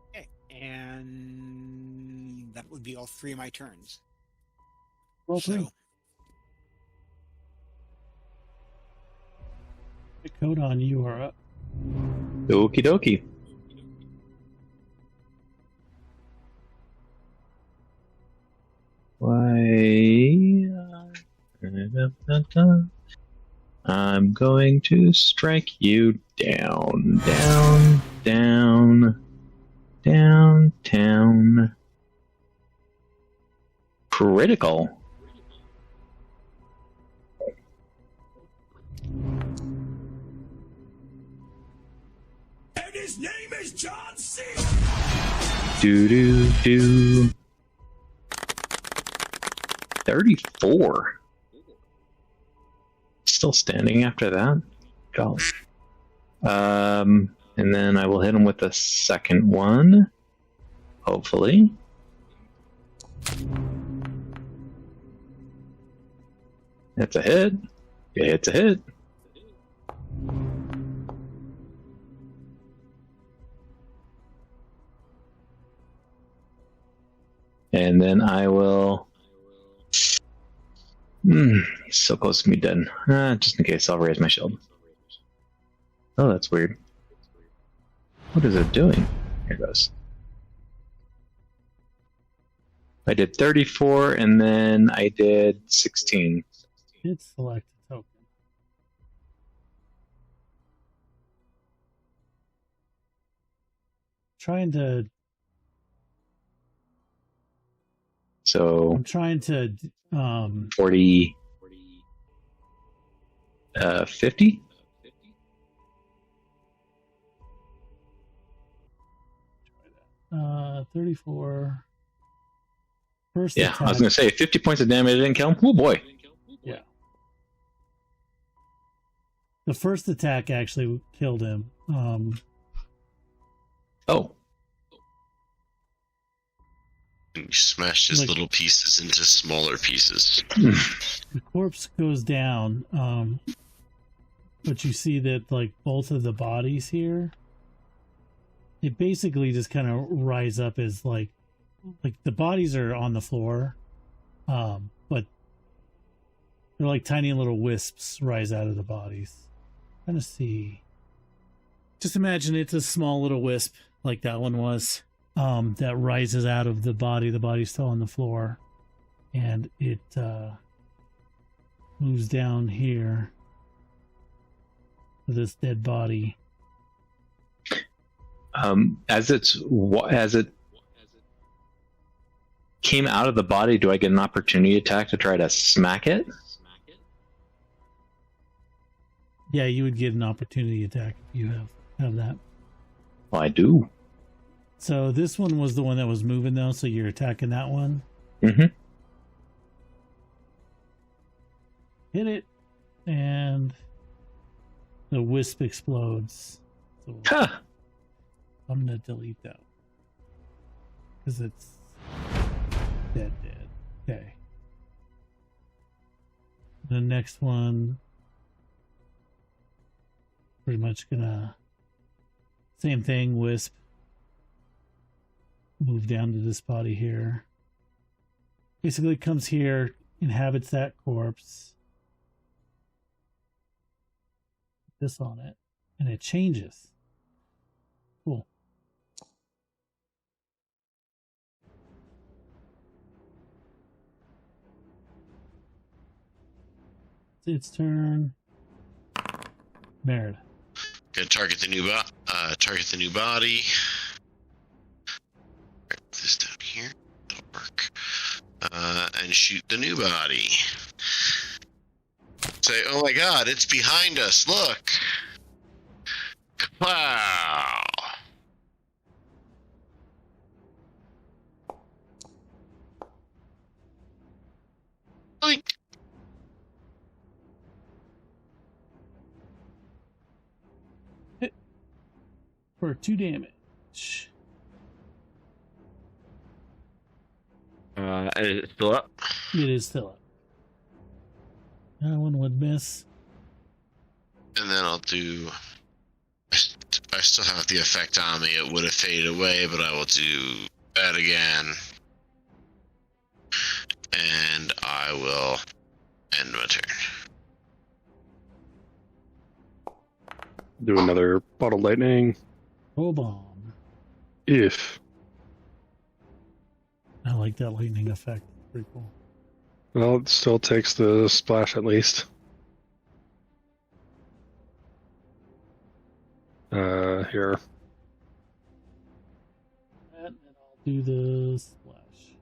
Okay, and that would be all 3 of my turns. Well, So, Codon, you are up. Okie dokie. I'm going to strike you down, down, down, downtown. Critical. And his name is John C. Do do do. 34. Still standing after that. Golly. And then I will hit him with the second one. Hopefully. That's a hit. Yeah, it's a hit. And then I will. He's so close to me dead. Just in case, I'll raise my shield. Oh, that's weird. What is it doing? Here it goes. I did 34 and then I did 16. Did select a token. Trying to. So I'm trying to. 40, 50? 34. First Yeah, attack. I was going to say 50 points of damage. Didn't kill him. Oh boy. Yeah. The first attack actually killed him. Oh. And you smashed his Like- little pieces into smaller pieces. The corpse goes down, but you see that like both of the bodies here, they basically just kind of rise up as like the bodies are on the floor, but they're like tiny little wisps rise out of the bodies. Trying to see. Just imagine it's a small little wisp like that one was, that rises out of the body. The body's still on the floor, and it moves down here to this dead body. As it came out of the body, do I get an opportunity attack to try to smack it? Yeah, you would get an opportunity attack if you have that. Well, I do. So this one was the one that was moving though, so you're attacking that one. Mm-hmm. Hit it, and the wisp explodes. So Huh. I'm gonna delete that because it's dead. Okay. The next one, pretty much gonna same thing. Wisp move down to this body here. Basically, comes here, inhabits that corpse. This on it, and it changes. Cool. It's turn. Merid. Gonna target the new body. Put this down here. That'll work. And shoot the new body. Say, oh my god, it's behind us, look! Wow! Oink. For 2 damage. Is it still up? It is still up. That one would miss. And then I'll do... I still have the effect on me. It would have faded away, but I will do that again. And I will end my turn. Do another bottle lightning. Oh, bomb. If. I like that lightning effect. Pretty cool. Well, it still takes the splash at least. Here. And I'll do the splash.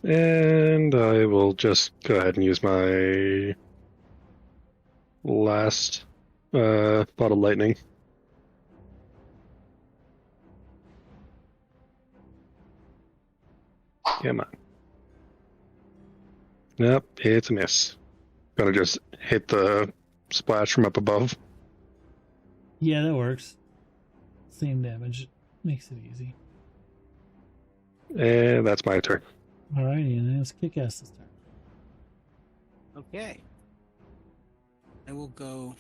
And I will just go ahead and use my last bottle lightning. Come on. Yep, it's a miss. Gotta just hit the splash from up above. Yeah, that works. Same damage. Makes it easy. And that's my turn. Alrighty, and then it's Kick-Ass's turn. Okay. I will go.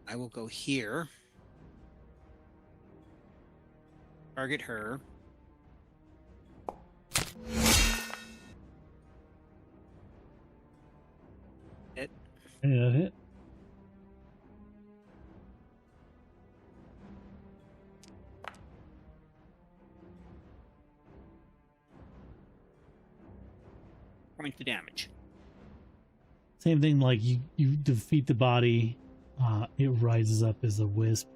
I will go here. Target her. Any of that hit? Point the damage. Same thing, like you defeat the body, it rises up as a wisp.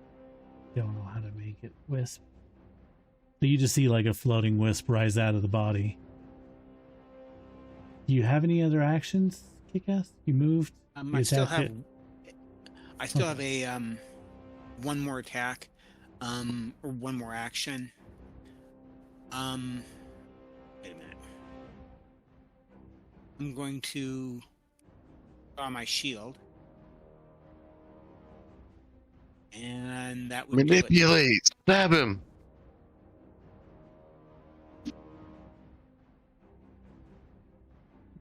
Don't know how to make it wisp. So you just see like a floating wisp rise out of the body. Do you have any other actions, Kick-Ass? You moved? You I still attacked have. it? I still have a one more attack, or one more action. Wait a minute. I'm going to draw my shield, and that would do it. Manipulate. Stab him.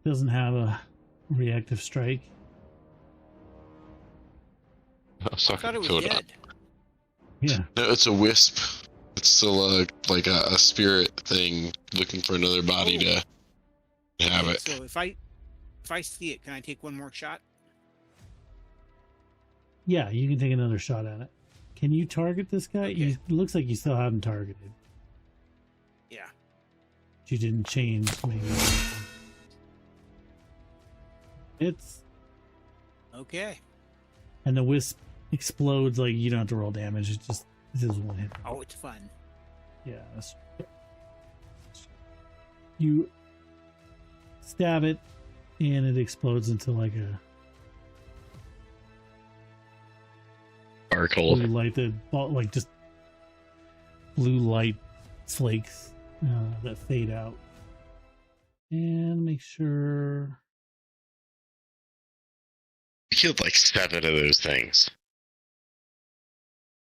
Doesn't have a reactive strike. Oh, I sorry. thought it was Coda. dead. Yeah. No, it's a wisp. It's still like a spirit thing looking for another body to have Okay, it. So if I see it, can I take one more shot? Yeah, you can take another shot at it. Can you target this guy? Okay. It looks like you still haven't targeted. Yeah. You didn't change, maybe. It's... Okay. And the wisp explodes, like, you don't have to roll damage. It just... This is one hit. Oh, it's fun. Yeah. You stab it, and it explodes into, like, a Dark hole. blue light that, like, just blue light flakes that fade out. And make sure... We killed like 7 of those things.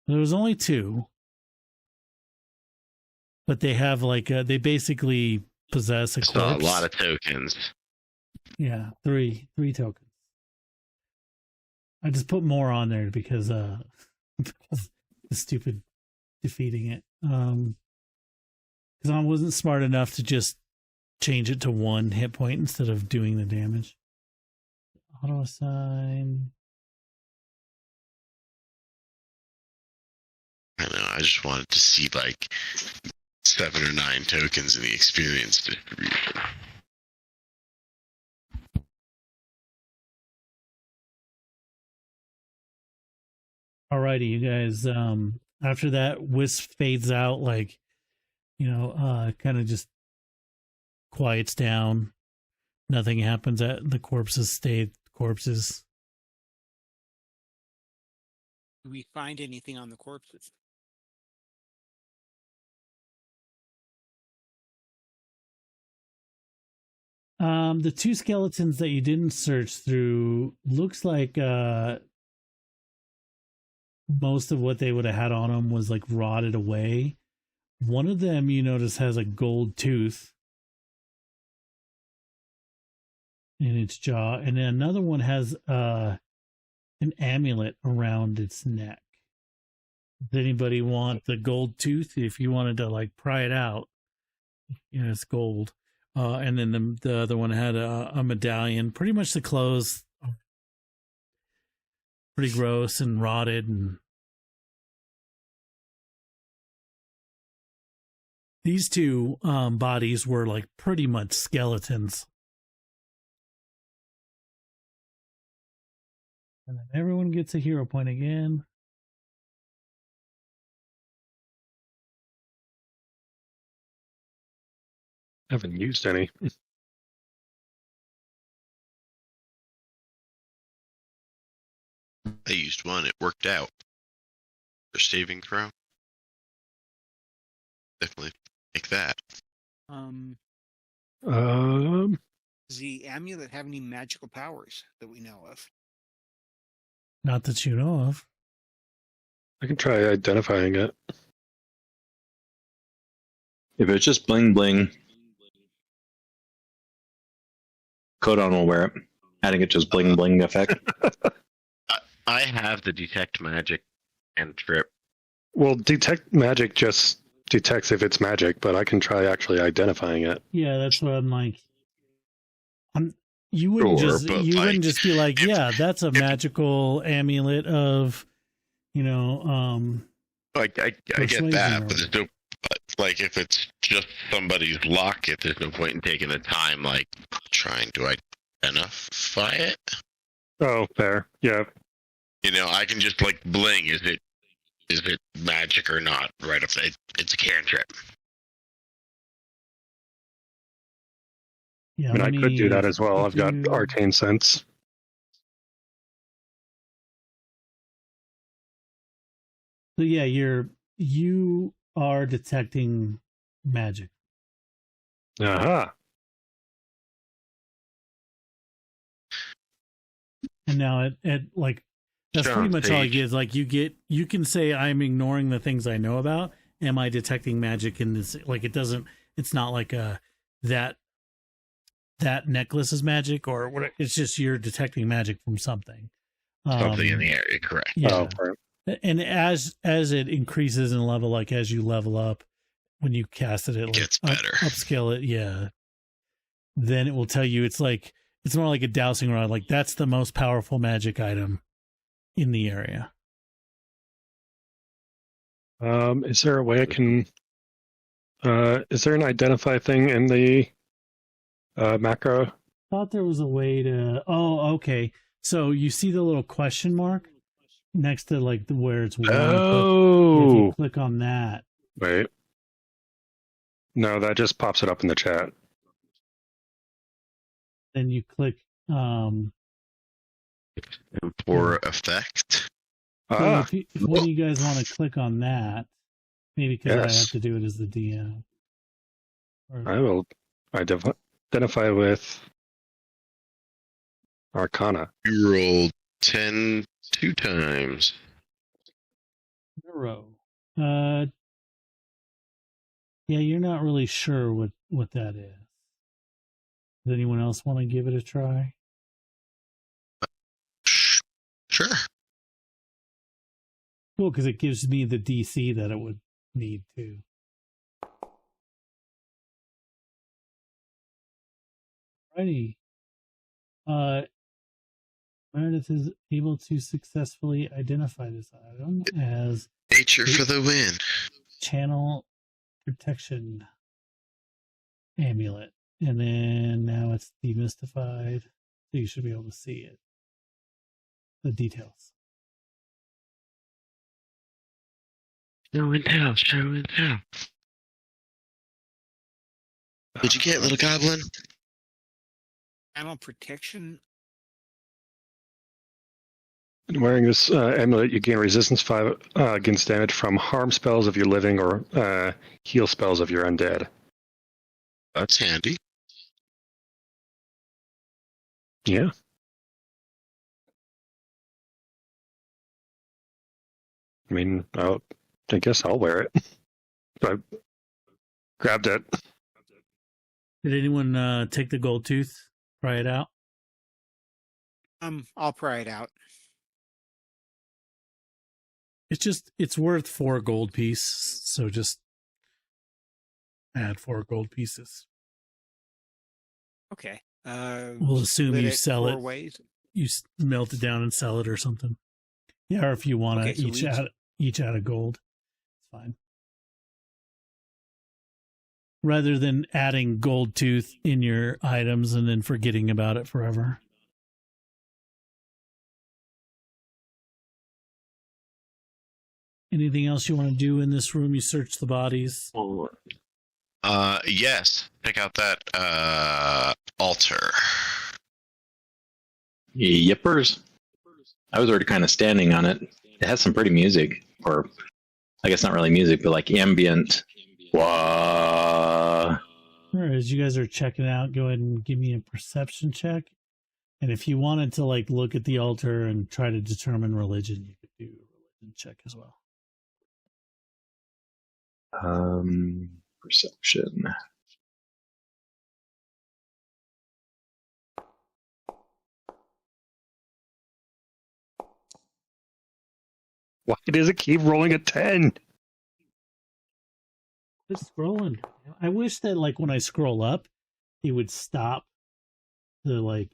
There was only 2, but they have like they basically possess a It's not corpse. a lot of tokens. Yeah, three tokens. I just put more on there because because the stupid defeating it. Because I wasn't smart enough to just change it to 1 hit point instead of doing the damage. Auto assign. I know, I just wanted to see like 7 or 9 tokens in the experience distribution. Alrighty, you guys. After that, wisp fades out, like, kind of just quiets down. Nothing happens. The corpses stay corpses. Do we find anything on the corpses? The 2 skeletons that you didn't search through looks like most of what they would have had on them was like rotted away. One of them, you notice, has a gold tooth in its jaw, and then another one has an amulet around its neck. Does anybody want the gold tooth? If you wanted to like pry it out, it's gold. And then the other one had a medallion, pretty much the clothes, pretty gross and rotted. And these 2 bodies were like pretty much skeletons. And then everyone gets a hero point again. I haven't used any. I used one, it worked out. For saving throw. Definitely take that. Does the amulet have any magical powers that we know of? Not that you know of. I can try identifying it. If it's just bling bling, Codon will wear it, adding it to his bling bling effect. I have the detect magic and trip. Well, detect magic just detects if it's magic, but I can try actually identifying it. Yeah, that's what I'm like. you wouldn't Sure, just but, you like, wouldn't just be like, if- yeah, that's a if- magical amulet of, Like I get Persuasion that, or but there's no like if it's just somebody's locket, there's no point in taking the time like trying to identify it. Oh, fair. Yeah. I can just like bling. Is it magic or not? Right if it's a cantrip. yeah. I mean, I could do that as well. if I've got you- arcane sense. So yeah, you are detecting magic. Aha. And now it like that's Sure, pretty much all it page. is. Like you can say I'm ignoring the things I know about. Am I detecting magic in this? Like it's not like that necklace is magic or what. It's just you're detecting magic from something. Something in the area, correct? Yeah. Oh, right. And as it increases in level, like as you level up, when you cast it, it like Gets better. upscale it, yeah. Then it will tell you it's more like a dowsing rod. Like that's the most powerful magic item in the area. Is there a way I can? Is there an identify thing in the macro? Thought there was a way to. Oh, okay. So you see the little question mark next to like where it's one. If Oh, you click on that, wait. No, that just pops it up in the chat. then you click. And for effect. So Ah, if one of you guys want to click on that, maybe because I Yes. have to do it as the DM. Or, I will identify with Arcana. You rolled 10 2 times. Neuro. Yeah, you're not really sure what that is. Does anyone else want to give it a try? Sure. Cool, because it gives me the DC that it would need to. Alrighty. Meredith is able to successfully identify this item as Nature for the win. channel protection amulet. And then now it's demystified. So you should be able to see it. The details. Show and tell, show and tell. What'd you get, little goblin? Panel protection. Wearing this amulet, you gain resistance 5 against damage from harm spells of your living or heal spells of your undead. That's handy. Yeah. I mean, I guess I'll wear it. I grabbed it. Did anyone take the gold tooth? Try it out? I'll pry it out. It's worth 4 gold pieces, so just add 4 gold pieces. Okay. We'll assume split you it sell 4 it. ways. You melt it down and sell it or something. Yeah, or if you want to Okay, so each add a gold, it's fine. Rather than adding gold tooth in your items and then forgetting about it forever. Anything else you want to do in this room? You search the bodies. Yes. Check out that altar. Yippers. I was already kind of standing on it. It has some pretty music, or I guess not really music, but like ambient. Wah. All right, as you guys are checking it out, go ahead and give me a perception check. And if you wanted to like look at the altar and try to determine religion, you could do a religion check as well. Perception. Why does it keep rolling a 10? Just scrolling. I wish that like when I scroll up, it would stop the like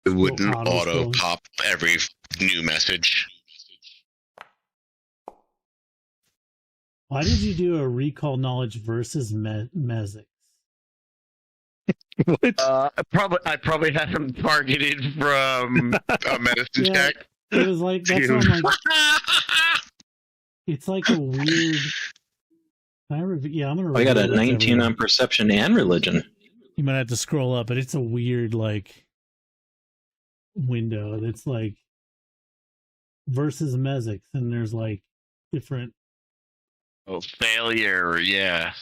It wouldn't auto auto scrolls. pop every new message. Why did you do a recall knowledge versus Mezix? What? I probably had him targeted from a medicine Yeah. check. It was like that's what I'm like. It's like a weird. Yeah, I'm gonna. I got a reveal this 19 everywhere. on perception and religion. You might have to scroll up, but it's a weird like window that's like versus Mezix, and there's like different. Oh, failure, yeah.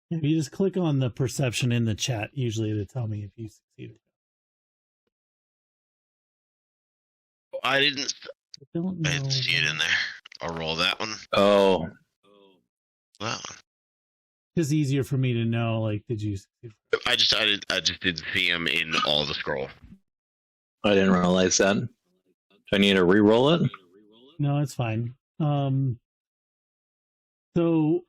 If you just click on the perception in the chat, usually it'll tell me if you succeeded. I didn't Don't know. see it in there. I'll roll that one. Oh, That one. It's easier for me to know. Like, did you succeed? I just didn't see him in all the scroll. I didn't realize that. Do I need to re-roll it? No, it's fine. So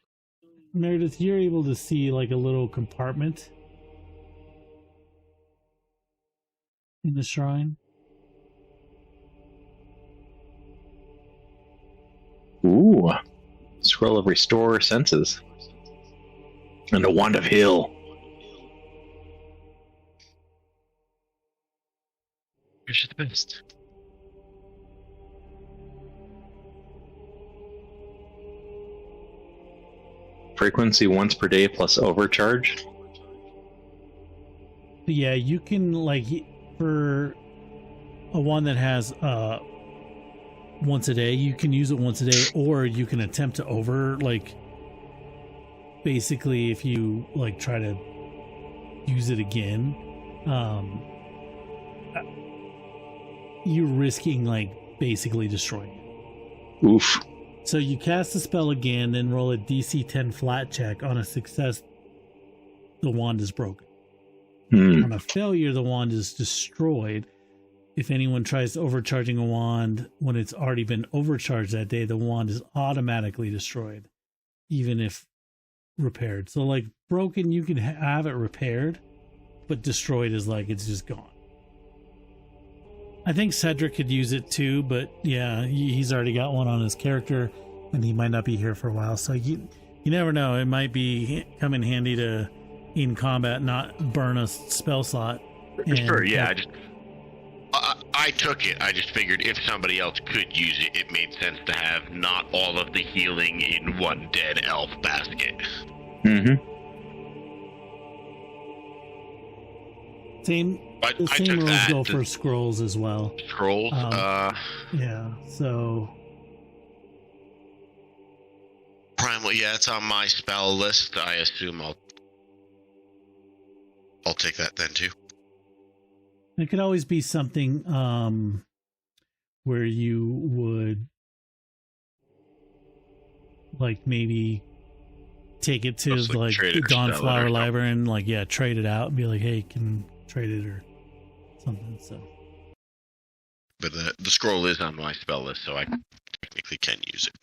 Meredith, you're able to see like a little compartment in the shrine. Ooh. Scroll of Restore Senses. And a Wand of Heal. You're the best. Frequency once per day plus overcharge. But yeah, you can like for a one that has once a day, you can use it once a day, or you can attempt to over like basically if you like try to use it again, you're risking like basically destroying it. Oof. So you cast the spell again, then roll a DC 10 flat check. On a success, the wand is broken. On a failure, the wand is destroyed. If anyone tries overcharging a wand when it's already been overcharged that day, the wand is automatically destroyed, even if repaired. So like broken, you can have it repaired, but destroyed is like it's just gone. I think Cedric could use it too, but yeah, he's already got one on his character, and he might not be here for a while. So you never know. It might be come in handy to, in combat, not burn a spell slot. Sure, yeah. I took it. I just figured if somebody else could use it, it made sense to have not all of the healing in one dead elf basket. Mm-hmm. The I same took rules that. go for scrolls as well. Scrolls. Yeah, so Primal. Yeah, it's on my spell list. I assume I'll take that then too. it could always be something where you would like maybe take it to Just, like, like trade the it or sell it or Dawnflower something. Library and like trade it out and be like, hey, can trade it or something. So But the scroll is on my spell list, so I technically can use it.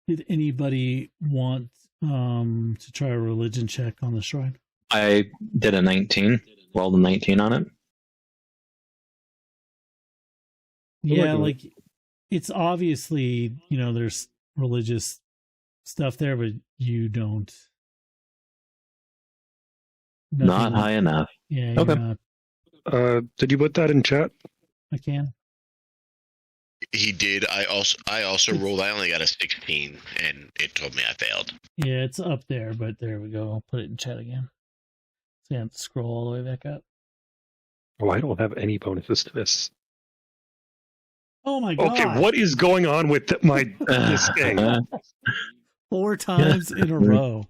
did anybody want to try a religion check on the shrine? I did a 19. Rolled a 19 on it. Yeah, like it's obviously, there's religious stuff there, but you don't. Not high enough. Yeah, you're Okay. not. Did you put that in chat? I can. He did. I also rolled. I only got a 16, and it told me I failed. Yeah, it's up there, but there we go. I'll put it in chat again. So you have to scroll all the way back up. Oh, I don't have any bonuses to this. Oh my god. Okay, what is going on with this thing? 4 times in a row.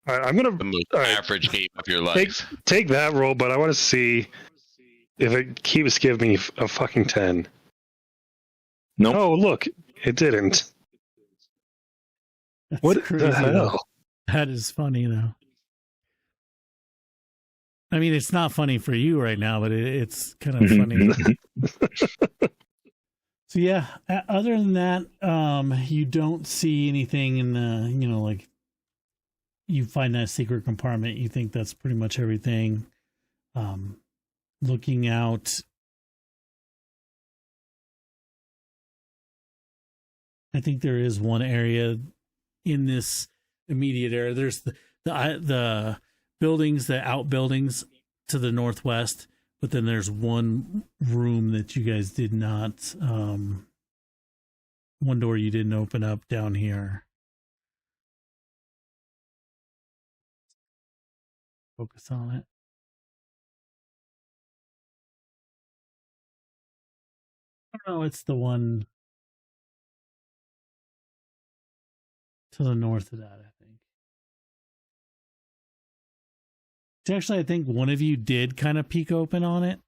All right, I'm gonna The most all right, average game of your life. take that roll, but I want to see if it keeps giving me a fucking 10. Nope. Oh, look, it didn't. That's What crazy, the though. hell? That is funny, though. I mean, it's not funny for you right now, but it's kind of funny. So yeah, other than that, you don't see anything in the, like you find that secret compartment. You think that's pretty much everything. Looking out, I think there is one area in this immediate area. There's the buildings, the outbuildings to the northwest, but then there's one room that you guys did not, one door you didn't open up down here. Focus on it. I don't know, it's the one to the north of that, I think. Actually, I think one of you did kind of peek open on it.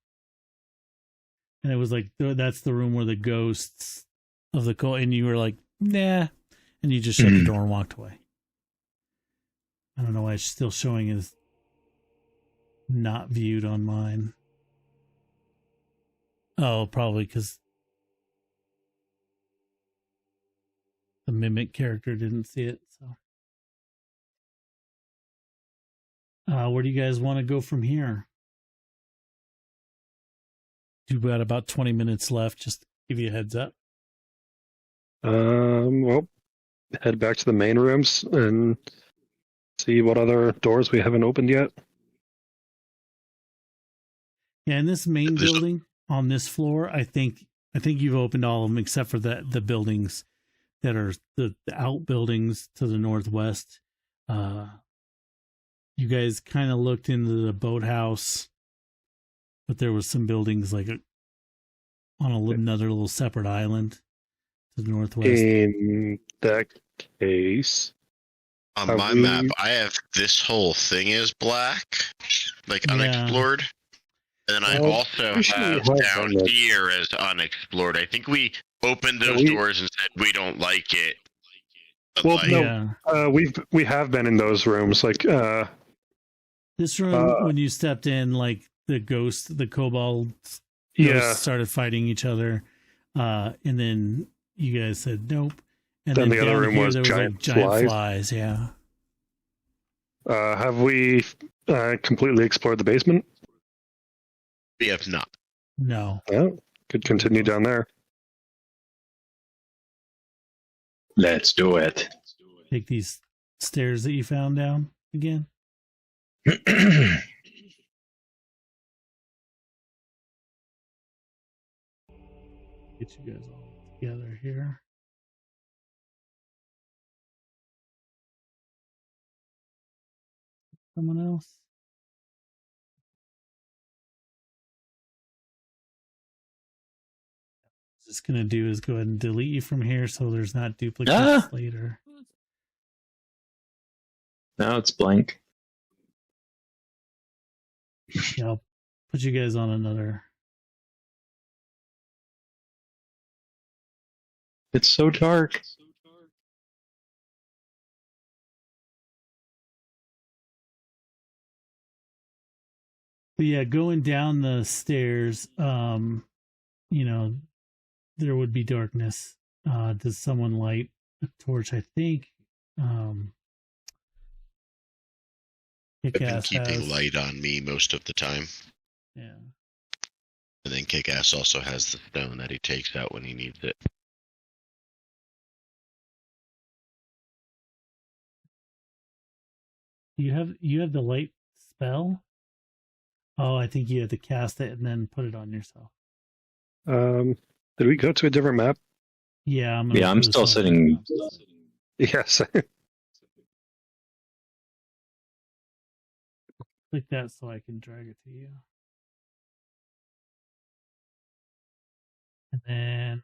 And it was like, that's the room where the ghosts of the cult, and you were like, nah. And you just shut the door and walked away. I don't know why it's still showing as not viewed on mine. Oh, probably because the mimic character didn't see it. So, where do you guys want to go from here? You've got about 20 minutes left. Just to give you a heads up. Well, head back to the main rooms and see what other doors we haven't opened yet. Yeah, in this main building on this floor, I think you've opened all of them except for the buildings that are the outbuildings to the northwest. You guys kind of looked into the boathouse, but there was some buildings like on another little separate island to the northwest. In that case, on my map, I have this whole thing is black, like unexplored. And then I also have down here as unexplored. I think we opened those doors and said we don't like it. Well, no, we have been in those rooms. Like this room, when you stepped in, like the kobold ghosts started fighting each other, and then you guys said nope. And then the other room was giant flies. Yeah. Have we completely explored the basement? We have not. No. Well, could continue down there. Let's do it. Take these stairs that you found down again. Get you guys all together here. Someone else? What it's going to do is go ahead and delete you from here so there's not duplicates later. Now it's blank. Yeah, I'll put you guys on another. It's so dark. But yeah, going down the stairs, there would be darkness. Does someone light a torch? I think. I've been keeping light on me most of the time. Yeah. And then Kick-Ass also has the stone that he takes out when he needs it. You have the light spell? Oh, I think you had to cast it and then put it on yourself. Did we go to a different map? Yeah, I'm still sitting. Yes. Click that so I can drag it to you. And then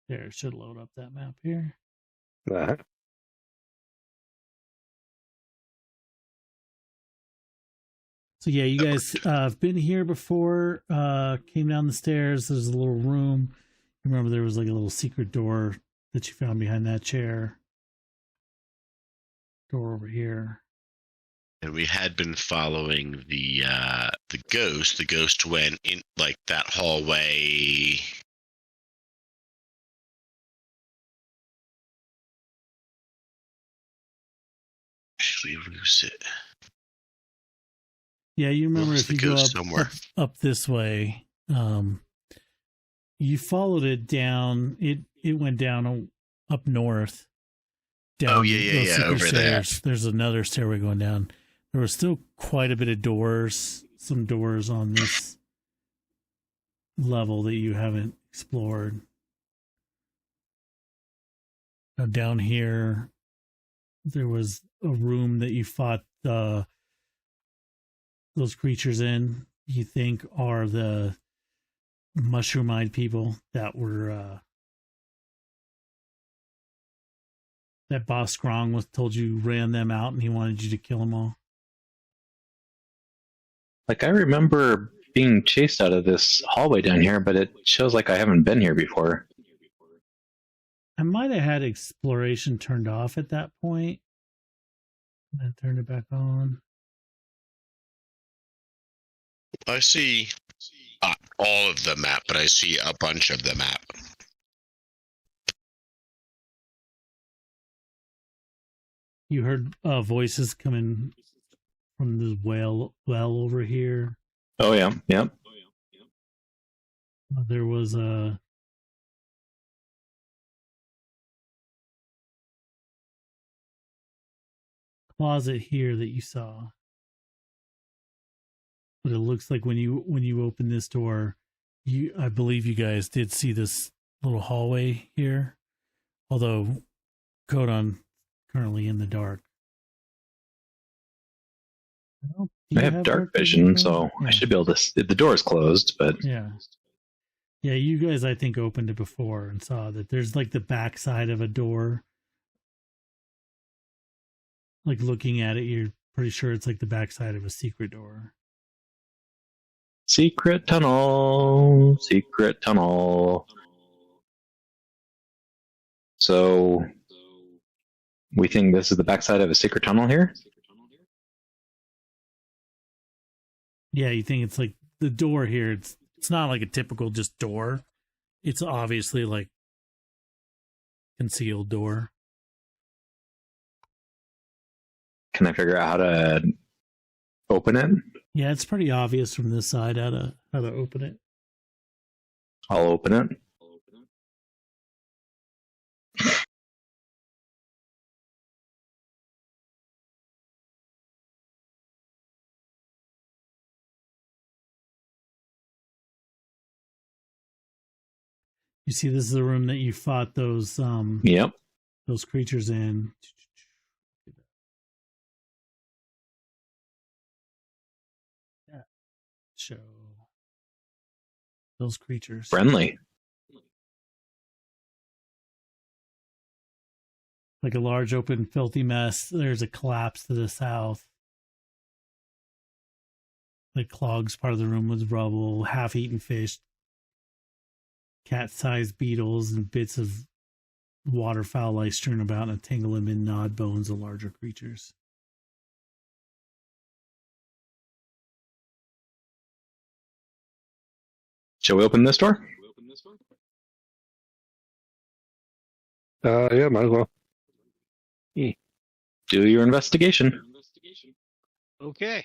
there, it should load up that map here. So yeah, you guys have been here before, came down the stairs, there's a little room. Remember there was like a little secret door that you found behind that chair. Door over here. And we had been following the ghost. The ghost went in like that hallway Should we lose it? Yeah, you remember Must if you go go somewhere. up this way, you followed it down. It went down up north. Down Oh, yeah, those secret over there. stairs. There's another stairway going down. There was still quite a bit of doors. Some doors on this level that you haven't explored. Now down here, there was a room that you fought those creatures in. You think are the mushroom-eyed people that were that Boss Grong told you ran them out, and he wanted you to kill them all. Like, I remember being chased out of this hallway down here, but it shows like I haven't been here before. I might have had exploration turned off at that point. And I turned it back on. I see all of the map, but I see a bunch of the map. You heard voices coming from the well over here. Oh, yeah. Yep. There was a closet here that you saw. But it looks like when you open this door, I believe you guys did see this little hallway here. Although Codon currently in the dark. Well, do I you have dark vision, so Yeah. I should be able to. The door is closed, but Yeah. Yeah, you guys, I think, opened it before and saw that there's like the backside of a door. Like looking at it, you're pretty sure it's like the backside of a secret door. secret tunnel, secret tunnel. So we think this is the backside of a secret tunnel here? Yeah, you think it's like the door here. It's not like a typical just door. It's obviously like concealed door. Can I figure out how to open it? Yeah, it's pretty obvious from this side how to open it. I'll open it. You see, this is the room that you fought those Yep. those creatures in. Yeah. Show those creatures. Friendly. Like a large, open, filthy mess. There's a collapse to the south. That clogs part of the room with rubble, half-eaten fish, cat-sized beetles, and bits of waterfowl lie strewn about, and a tangle of gnawed bones of larger creatures. Shall we open this door? Yeah, might as well. Do your investigation. Okay.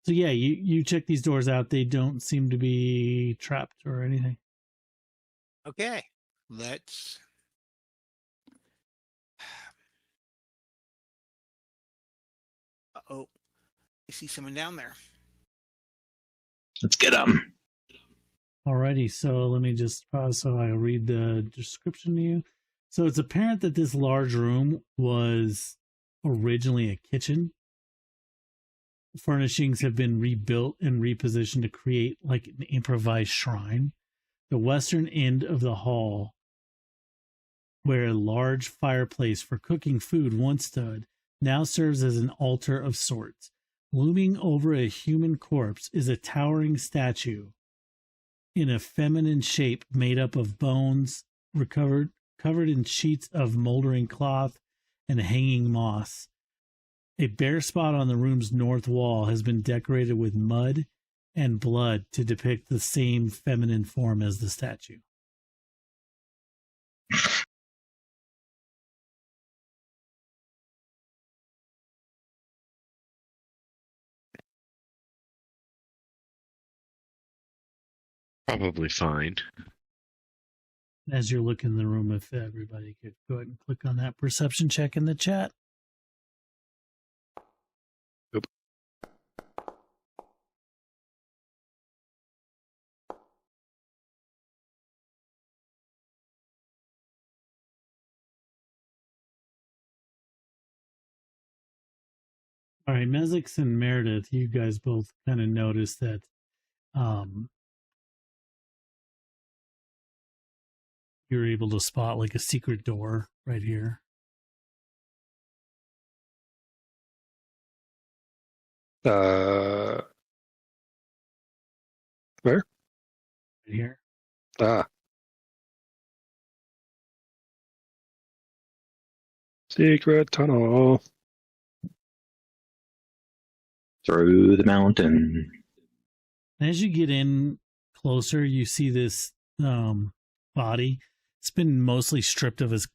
So yeah, you check these doors out. They don't seem to be trapped or anything. Okay. Let's. Oh, I see someone down there. Let's get them. Alrighty, so let me just pause so I read the description to you. So it's apparent that this large room was originally a kitchen. Furnishings have been rebuilt and repositioned to create like an improvised shrine. The western end of the hall, where a large fireplace for cooking food once stood, now serves as an altar of sorts. Looming over a human corpse is a towering statue in a feminine shape made up of bones, covered in sheets of moldering cloth and hanging moss. A bare spot on the room's north wall has been decorated with mud and blood to depict the same feminine form as the statue. Probably fine. As you're looking in the room, if everybody could go ahead and click on that perception check in the chat. Oop. All right, Mezix and Meredith, you guys both kind of noticed that you're able to spot like a secret door right here. Where? Right here. Ah. Secret tunnel. Through the mountain. And as you get in closer, you see this body. It's been mostly stripped of his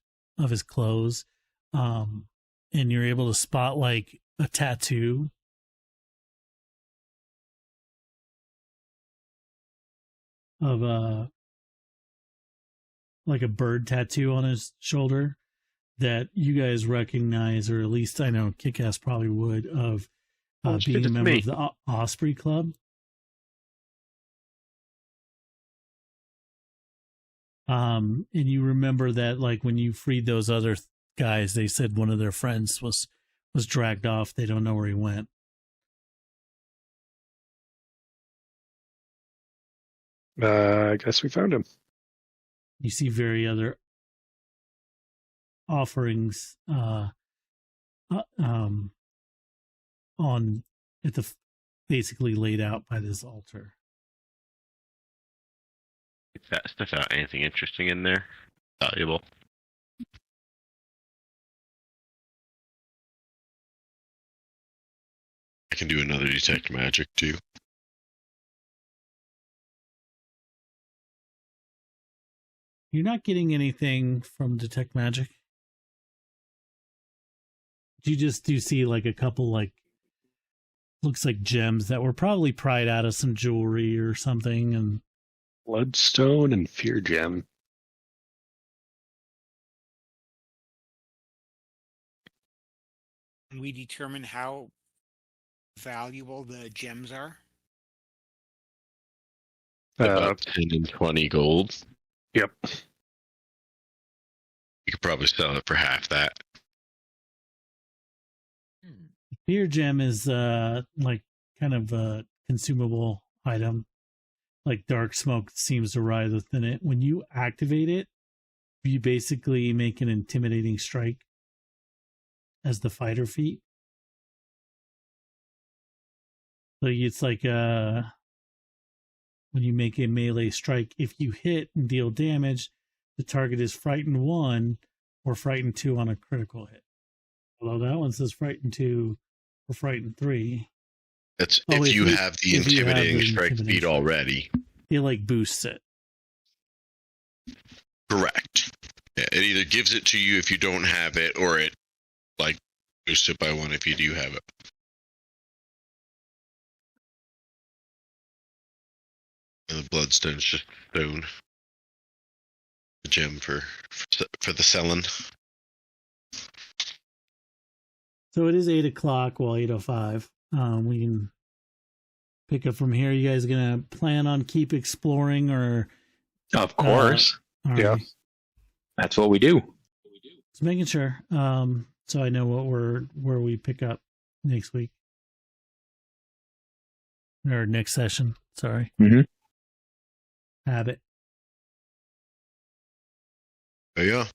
clothes, and you're able to spot like a tattoo. Of like a bird tattoo on his shoulder that you guys recognize, or at least I know Kick-Ass probably would, of being a member of the Osprey Club. And you remember that, like, when you freed those other guys, they said one of their friends was dragged off. They don't know where he went. I guess we found him. You see very other offerings on at the basically laid out by this altar. If that stuff out, anything interesting in there? Valuable. I can do another detect magic too. You're not getting anything from detect magic. You just do see like a couple like looks like gems that were probably pried out of some jewelry or something, and Bloodstone and Fear Gem. Can we determine how valuable the gems are? About 10 and 20 gold. Yep. You could probably sell it for half that. Fear gem is like kind of a consumable item. Like dark smoke seems to rise within it. When you activate it, you basically make an intimidating strike as the fighter feat. So it's like when you make a melee strike, if you hit and deal damage, the target is frightened 1 or frightened 2 on a critical hit. Although that one says frightened 2 or frightened 3. That's if you have the intimidating strike feat strike. already. It like boosts it. Correct. Yeah, it either gives it to you if you don't have it, or it like boosts it by 1 if you do have it. And the bloodstone's just stone. The gem for the selling. So it is 8 o'clock, well, 8:05. We can pick up from here. You guys gonna plan on keep exploring, or? Of course. Yeah. Right. That's what we do. Just making sure. So I know where we pick up next week. Or next session. Sorry. Mm-hmm. Habit. Oh, yeah.